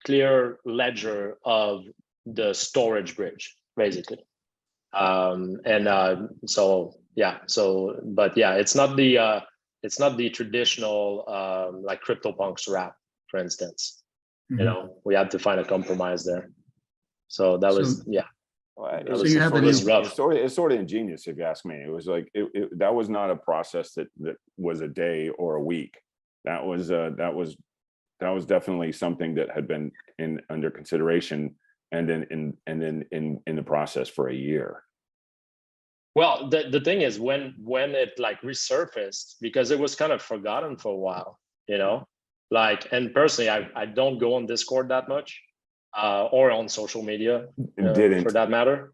clear ledger of the storage bridge, basically. It's not the traditional like CryptoPunks wrap, for instance. We had to find a compromise there. So that was rough. It's sort of ingenious, if you ask me. It was like that was not a process that was a day or a week. That was definitely something that had been under consideration, and then in the process for a year. Well, the thing is, when it like resurfaced, because it was kind of forgotten for a while, like, and personally, I don't go on Discord that much, or on social media, for that matter.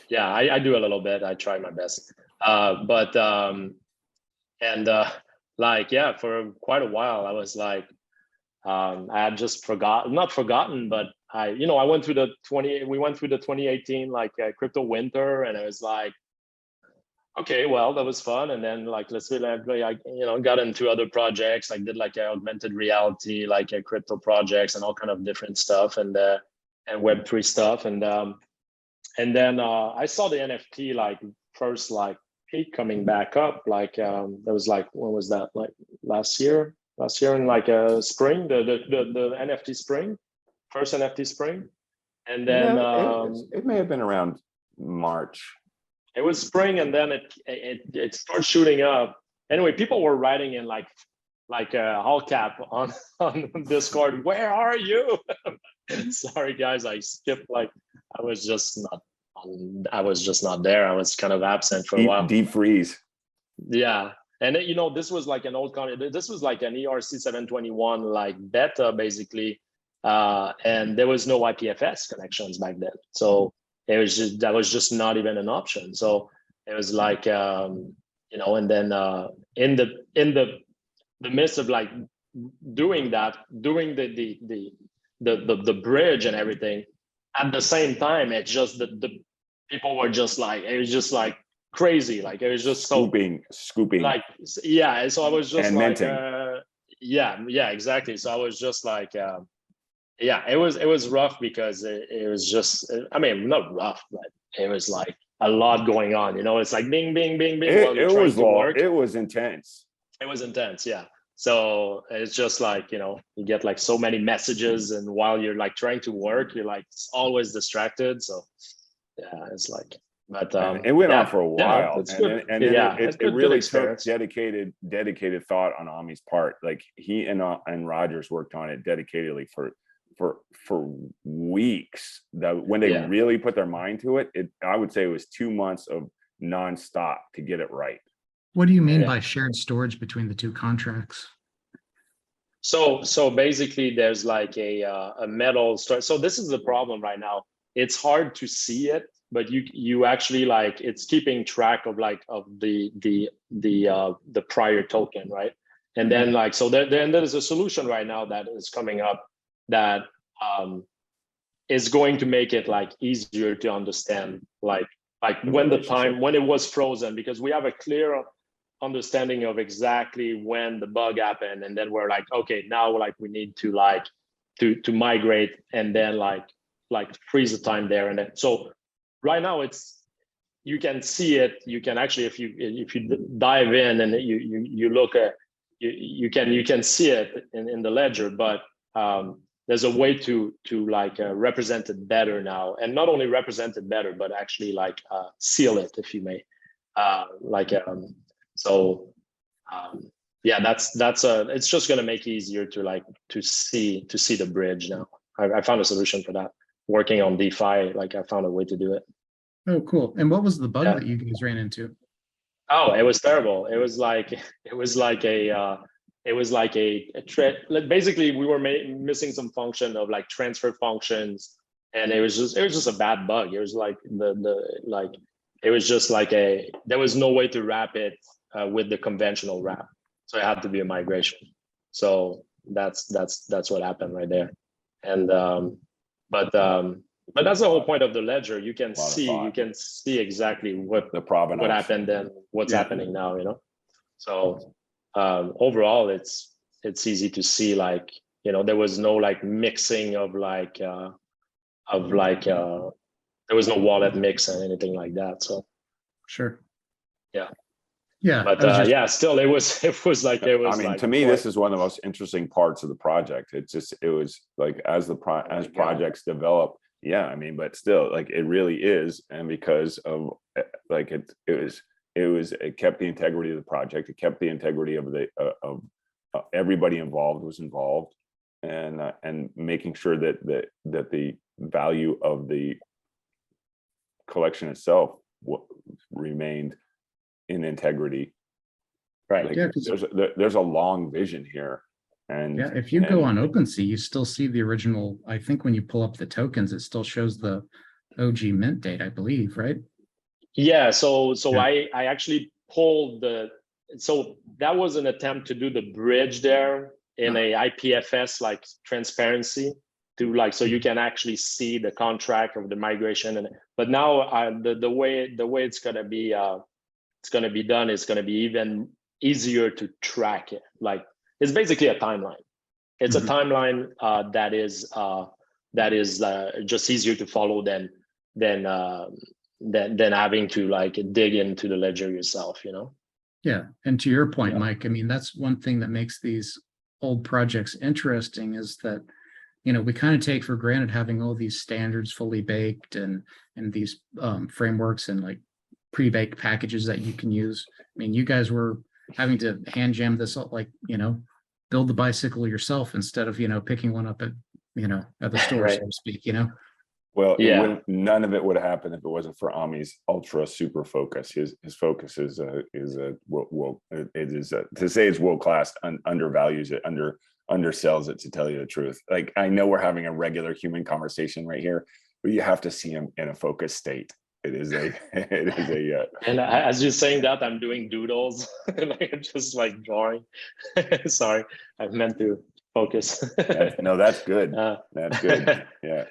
Yeah, I do a little bit. I try my best, for quite a while, I was like, I had just not forgotten, but we went through the 2018 like crypto winter, and it was like, okay, well, that was fun. And then like, let's say like, got into other projects, like did like augmented reality, like crypto projects and all kind of different stuff, and Web3 stuff. And then I saw the NFT like first like peak coming back up, like that was like, when was that? Like last year in like spring, the NFT spring, first NFT spring. And then it may have been around March. It was spring, and then it started shooting up. Anyway, people were writing in like all cap on Discord, "Where are you?" Sorry guys, I skipped. Like I was just not there. I was kind of absent for a while. Deep freeze. Yeah. And this was like an old contract. This was like an ERC 721 like beta, basically, and there was no IPFS connections back then. So that was just not even an option. So it was like, and then in the midst of like doing that, doing the bridge and everything, at the same time, it's just the people were just like, it was just like crazy, like it was just scooping, like, yeah. So I was just and like minting. Yeah, exactly. So I was just like it was rough, because it was just, I mean, not rough, but it was like a lot going on, it's like bing bing bing bing while you're trying to work. It was intense. It was intense, yeah. So it's just like, you get like so many messages, and while you're like trying to work, you're like always distracted. So it's like, but And it went yeah, on for a yeah, while, it's and good. then Yeah, it it's good really took experience. dedicated thought on Ami's part. Like he and Rogers worked on it dedicatedly for weeks. That when they Yeah. really put their mind to it, I would say it was 2 months of nonstop to get it right. What do you mean Yeah. by shared storage between the two contracts? So basically, there's like a metal store. So this is the problem right now. It's hard to see it, but you actually like it's keeping track of like of the prior token, right? And then like so there's a solution right now that is coming up that is going to make it like easier to understand like when it was frozen, because we have a clear understanding of exactly when the bug happened, and then we're like, okay, now like we need to like to migrate, and then like freeze the time there. And then so right now it's you can see it, you can actually if you dive in and you look at you can see it in the ledger, but there's a way to like represent it better now, and not only represent it better but actually like seal it, if you may, yeah, that's it's just going to make it easier to like to see the bridge now. I found a solution for that, working on DeFi. Like I found a way to do it. Oh, cool. And what was the bug that you guys ran into? Oh, it was terrible. It was like basically we were missing some function of like transfer functions, and it was just a bad bug. It was like it was just like there was no way to wrap it with the conventional wrap, so it had to be a migration. So that's what happened right there. And but that's the whole point of the ledger. You can see exactly what happened and what's happening now, you know. So overall it's easy to see, like, you know, there was no like mixing of like there was no wallet mix and anything like that. So sure. Yeah, but yeah, still it was like there was. I mean, like, to me, this is one of the most interesting parts of the project. It was like as projects develop. Yeah, I mean, but still, like it really is, and because of like it kept the integrity of the project. It kept the integrity of the everybody involved was involved, and making sure that the value of the collection itself remained in integrity, right? Like, yeah, there's a long vision here, and yeah, if you go on OpenSea, you still see the original. I think when you pull up the tokens, it still shows the OG mint date, I believe, right? Yeah. So yeah. I actually pulled so that was an attempt to do the bridge there in a IPFS like transparency to like, so you can actually see the contract of the migration. But now the way it's gonna be done is going to be even easier to track it. Like it's basically a timeline. It's a timeline that is just easier to follow than having to like dig into the ledger yourself, you know? Yeah. And to your point, Mike, I mean, that's one thing that makes these old projects interesting is that, you know, we kind of take for granted having all these standards fully baked and these frameworks and like pre-baked packages that you can use. I mean, you guys were having to hand jam this, like, you know, build the bicycle yourself instead of, you know, picking one up at, you know, at the store, right, so to speak, you know? Well, yeah, none of it would happen if it wasn't for Ami's ultra super focus. His focus is to say it's world class, undervalues it, undersells it, to tell you the truth. Like, I know we're having a regular human conversation right here, but you have to see him in a focused state. It is a and as you're saying that, I'm doing doodles, like I'm just like drawing. Sorry, I meant to focus. No, that's good. That's good. Yeah.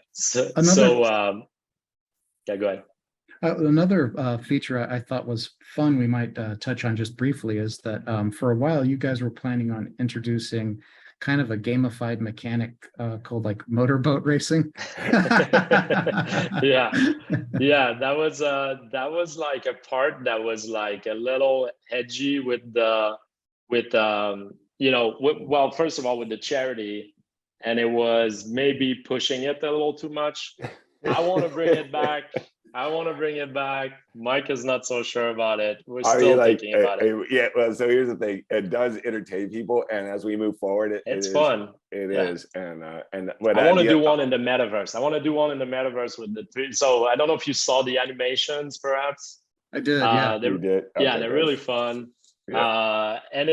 Yeah, go ahead. Another feature I thought was fun, we might touch on just briefly, is that for a while you guys were planning on introducing kind of a gamified mechanic called like motorboat racing. yeah, that was like a part that was like a little edgy with you know, well, first of all, with the charity, and it was maybe pushing it a little too much. I want to bring it back. I want to bring it back. Mike is not so sure about it. We're still thinking about it. Yeah, well, so here's the thing. It does entertain people, and as we move forward, It's fun. It is, and I want to do one in the metaverse. I want to do one in the metaverse with the three. So I don't know if you saw the animations, perhaps. I did. Yeah, you did. Yeah, they're really fun. Yeah. And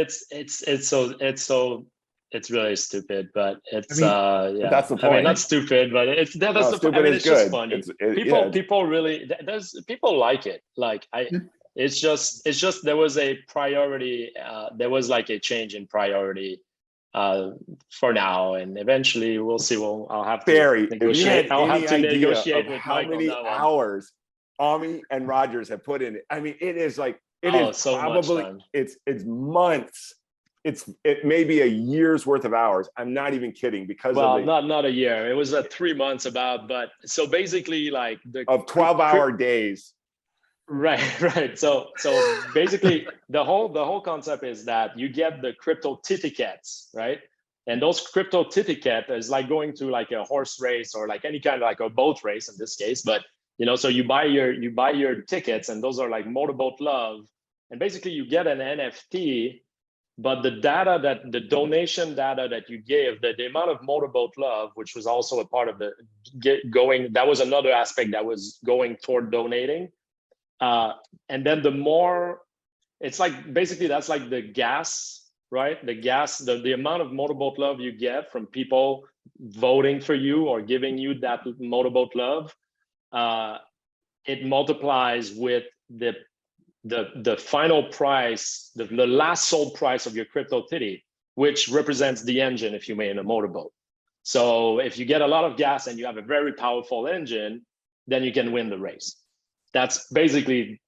it's really stupid, but it's but that's the point. I mean, not stupid, but it's stupid I mean, is it's good. just funny. People people really people like it. Like it's just there was a priority. There was like a change in priority for now, and eventually we'll see. I'll have to negotiate. I'll have to negotiate with how Mike many on that hours Ami and Rogers have put in it. I mean, it is like so probably it's months. It may be a year's worth of hours. I'm not even kidding, because not a year. It was 3 months about, but so basically like of 12-hour days. Right. So basically the whole concept is that you get the CryptoTitties, right? And those CryptoTitties is like going to like a horse race or like any kind of like a boat race in this case. But so you buy your tickets, and those are like Motorboat Love, and basically you get an NFT. But the donation data that you gave, the amount of Motorboat Love, which was also a part of that was another aspect that was going toward donating. And then the more, it's like, basically that's like the gas, right? The gas, the amount of Motorboat Love you get from people voting for you or giving you that Motorboat Love, it multiplies with the final price, the last sold price of your CryptoTitty, which represents the engine, if you may, in a motorboat. So if you get a lot of gas and you have a very powerful engine, then you can win the race. That's basically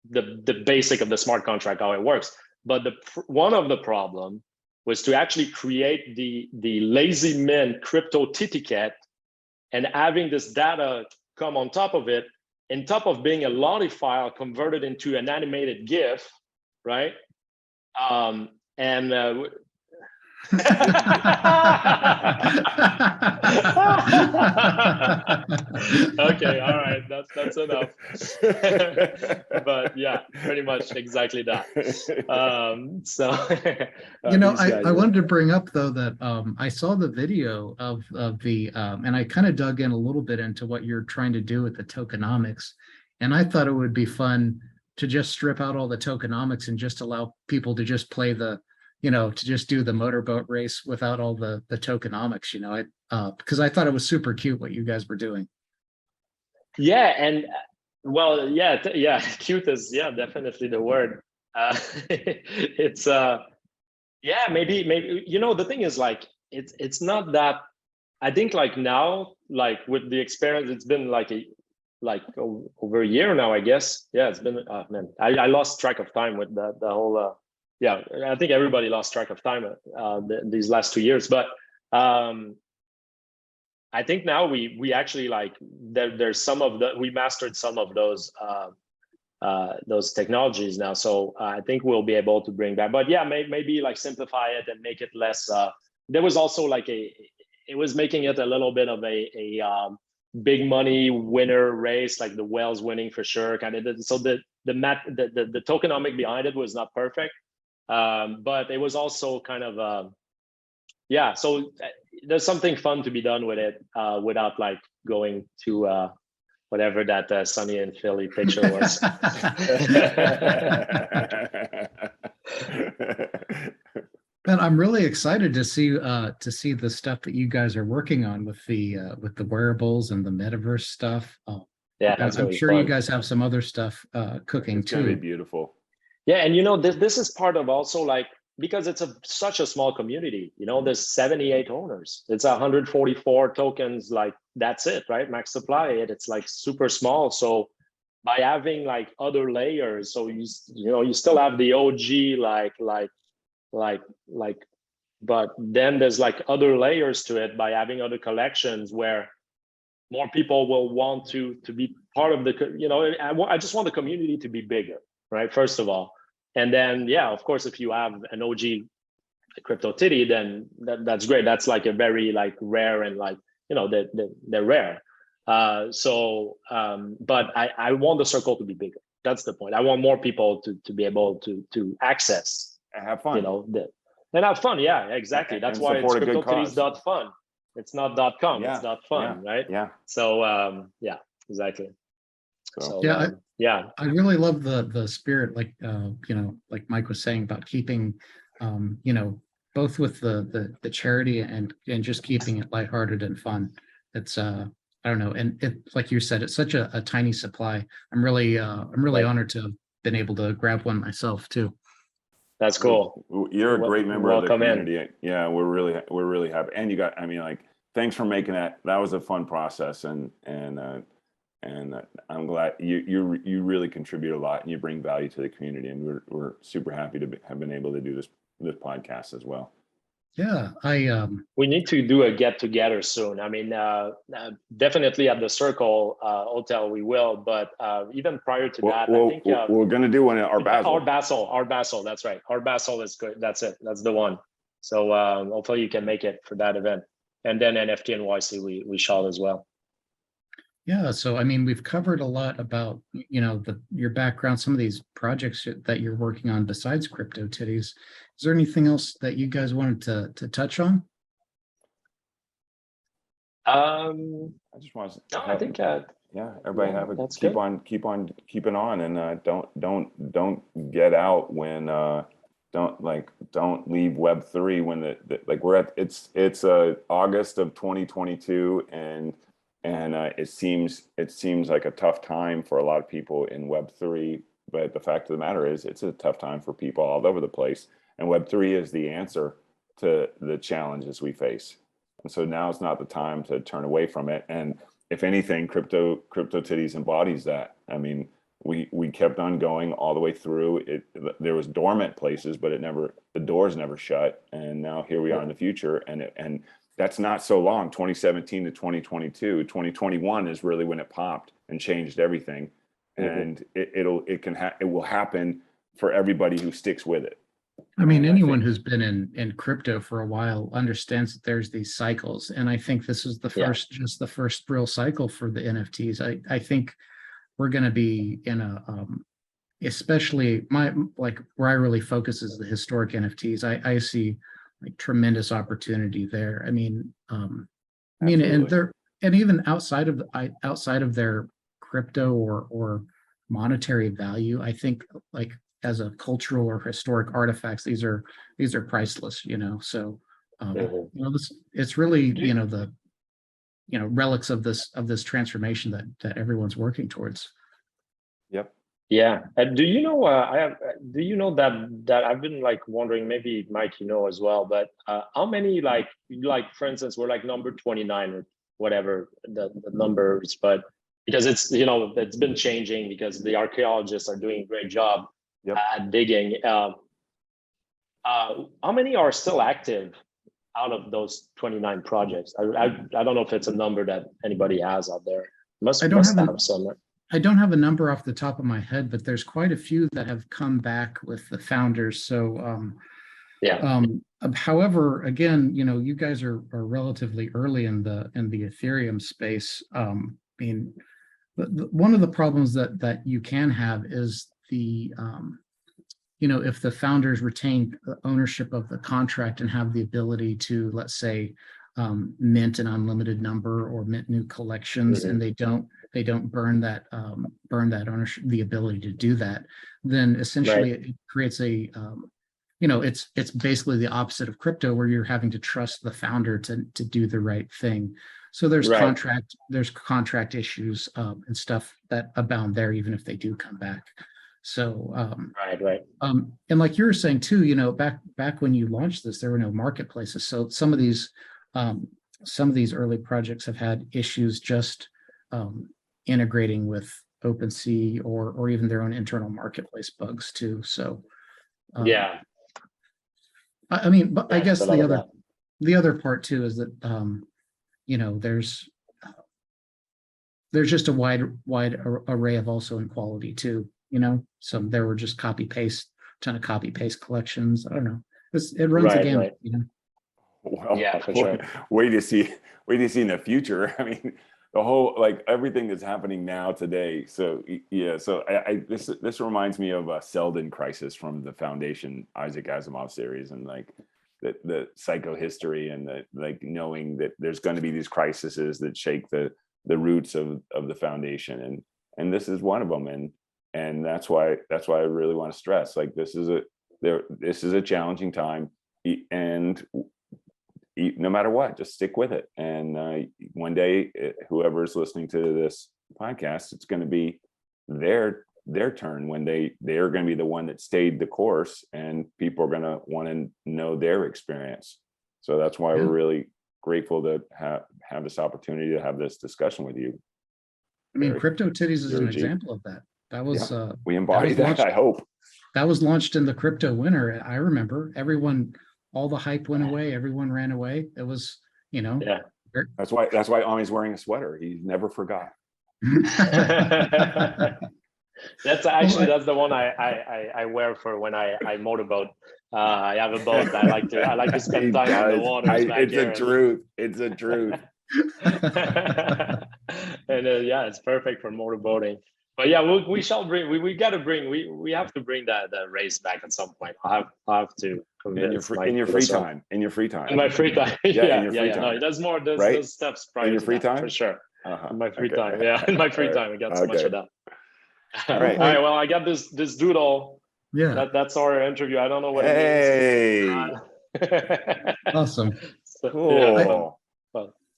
the basic of the smart contract, how it works. But one of the problem was to actually create the lazy min CryptoTitty and having this data come on top of it, on top of being a lottie file converted into an animated GIF, right? Okay, all right, that's enough. But yeah, pretty much exactly that. So I wanted to bring up though that I saw the video of the and I kind of dug in a little bit into what you're trying to do with the tokenomics, and I thought it would be fun to just strip out all the tokenomics and just allow people to just play to just do the motorboat race without all the tokenomics, because I thought it was super cute what you guys were doing. Yeah, and well, yeah, cute is definitely the word. It's maybe the thing is like it's not that. I think like now, like with the experience, it's been like over a year now, I guess. Yeah, it's been man, I lost track of time with the whole I think everybody lost track of time these last 2 years, but I think now we actually like there's we mastered some of those technologies now, so I think we'll be able to bring that. But yeah, maybe like simplify it and make it less. There was also like it was making it a little bit of a big money winner race, like the whales winning for sure, kind of. So the tokenomic behind it was not perfect. But it was also kind of so there's something fun to be done with it without like going to whatever that Sunny and Philly picture was. And I'm really excited to see the stuff that you guys are working on with the wearables and the metaverse stuff. That's I'm really sure fun. You guys have some other stuff cooking it's too. Gonna be beautiful. Yeah, and this is part of also like, because it's such a small community, there's 78 owners. It's 144 tokens, like that's it, right? Max supply, it's like super small. So by having like other layers, so you still have the OG but then there's like other layers to it by having other collections where more people will want to be part of I just want the community to be bigger, right? First of all. And then, of course, if you have an OG CryptoTitty, then that's great. That's like a very like rare and like, they're rare. But I want the circle to be bigger. That's the point. I want more people to be able to access, And have fun. you know, and have fun. Yeah, exactly. That's why it's support a good cause. CryptoTitties.fun. It's not .com. Yeah, It's .fun, right? Yeah. So yeah, exactly. So Yeah, yeah. I really love the spirit, like you know, like Mike was saying about keeping, you know, both with the charity and just keeping it lighthearted and fun. It's I don't know, and it, like you said, it's such a tiny supply. I'm really Right. honored to have been able to grab one myself too. That's cool. You're a great member of the Welcome in. community. Yeah, we're really happy. And you got, I mean, like, thanks for making that. That was a fun process, and I'm glad you really contribute a lot, and you bring value to the community, and we're super happy to have been able to do this podcast as well. Yeah, We need to do a get together soon. I mean, definitely at the Circle Hotel we will, but even prior to that, I think we're going to do one at Art Basel. Art Basel. That's right. Art Basel is good. That's it. That's the one. So hopefully you can make it for that event, and then NFT NYC we shall as well. yeah. So I mean, we've covered a lot about, you know, your background, some of these projects that you're working on besides CryptoTitties. Is there anything else that you guys wanted to touch on? I just want to. No, I think. Yeah, everybody have a keep on keeping on, and don't get out when don't leave Web3 when the like we're at it's August of 2022, and it seems like a tough time for a lot of people in Web3, but the fact of the matter is it's a tough time for people all over the place, and Web3 is the answer to the challenges we face. And so now is not the time to turn away from it. And if anything, CryptoTitties embodies that. I mean, we kept on going all the way through it. There was dormant places, but the doors never shut. And now here we are in the future, and that's not so long. 2017 to 2022, 2021 is really when it popped and changed everything. And it will happen for everybody who sticks with it. I mean, anyone who's been in crypto for a while understands that there's these cycles, and I think this is just the first real cycle for the NFTs. I think we're going to be in a especially where I really focus is the historic NFTs. I see like tremendous opportunity there. I mean, and even outside of their crypto or monetary value, I think like as a cultural or historic artifacts, these are priceless, you know. So you know, it's really, you know, the relics of this transformation that everyone's working towards. Yep. Yeah. Do you know do you know that I've been like wondering, maybe Mike, you know as well, but how many like for instance, we're like number 29 or whatever the numbers, but because it's, you know, it's been changing because the archaeologists are doing a great job at digging. How many are still active out of those 29 projects? I don't know if it's a number that anybody has out there. Must have some. I don't have a number off the top of my head, but there's quite a few that have come back with the founders. So however, again, you know, you guys are relatively early in the Ethereum space. I mean, one of the problems that you can have is the you know, if the founders retain ownership of the contract and have the ability to, let's say, mint an unlimited number or mint new collections, and they don't burn that ownership, the ability to do that, then essentially it creates a you know, it's basically the opposite of crypto, where you're having to trust the founder to do the right thing. So there's contract issues and stuff that abound there, even if they do come back. So and like you were saying too, you know, back when you launched this, there were no marketplaces. So some of these early projects have had issues just integrating with OpenSea or even their own internal marketplace bugs too. So I mean, but I guess the other part too is that you know, there's just a wide array of also in quality too. You know, some there were just ton of copy paste collections. I don't know. It runs a gamut. You know. Well, for sure. Wait to see in the future. I mean, the whole, like everything that's happening now today. So yeah, so this reminds me of a Selden crisis from the Foundation Isaac Asimov series, and like the psychohistory, and the like knowing that there's going to be these crises that shake the roots of the foundation, and this is one of them, and that's why I really want to stress, like this is a challenging time, and no matter what, just stick with it. And one day, whoever's listening to this podcast, it's going to be their turn when they're going to be the one that stayed the course, and people are going to want to know their experience. So that's why we're really grateful to have this opportunity to have this discussion with you. I mean, CryptoTitties is an example of that. That was we embody that. I hope that was launched in the crypto winter. I remember all the hype went away. Everyone ran away. It was, Yeah. That's why Ami's wearing a sweater. He never forgot. That's the one I wear for when I motorboat. I have a boat. I like to spend time on the water. It's a truth. It's a truth. And yeah, it's perfect for motorboating. But yeah, we shall bring. We got to bring. We have to bring that race back at some point. I'll have to convince in your free time. In my free time. Yeah. No, there's more. There's steps prior. In your free time, for sure. In my free time. Yeah, in my free time. We got so much of that. All right. Well, I got this doodle. Yeah. That's our interview. I don't know what it means. Awesome. Cool.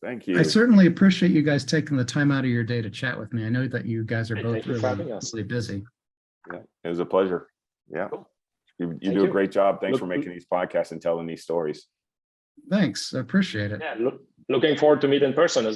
Thank you. I certainly appreciate you guys taking the time out of your day to chat with me. I know that you guys are both really busy. Yeah, it was a pleasure. Yeah. Cool. You do a great job. Thanks for making these podcasts and telling these stories. Thanks. I appreciate it. Yeah, looking forward to meet in person as well.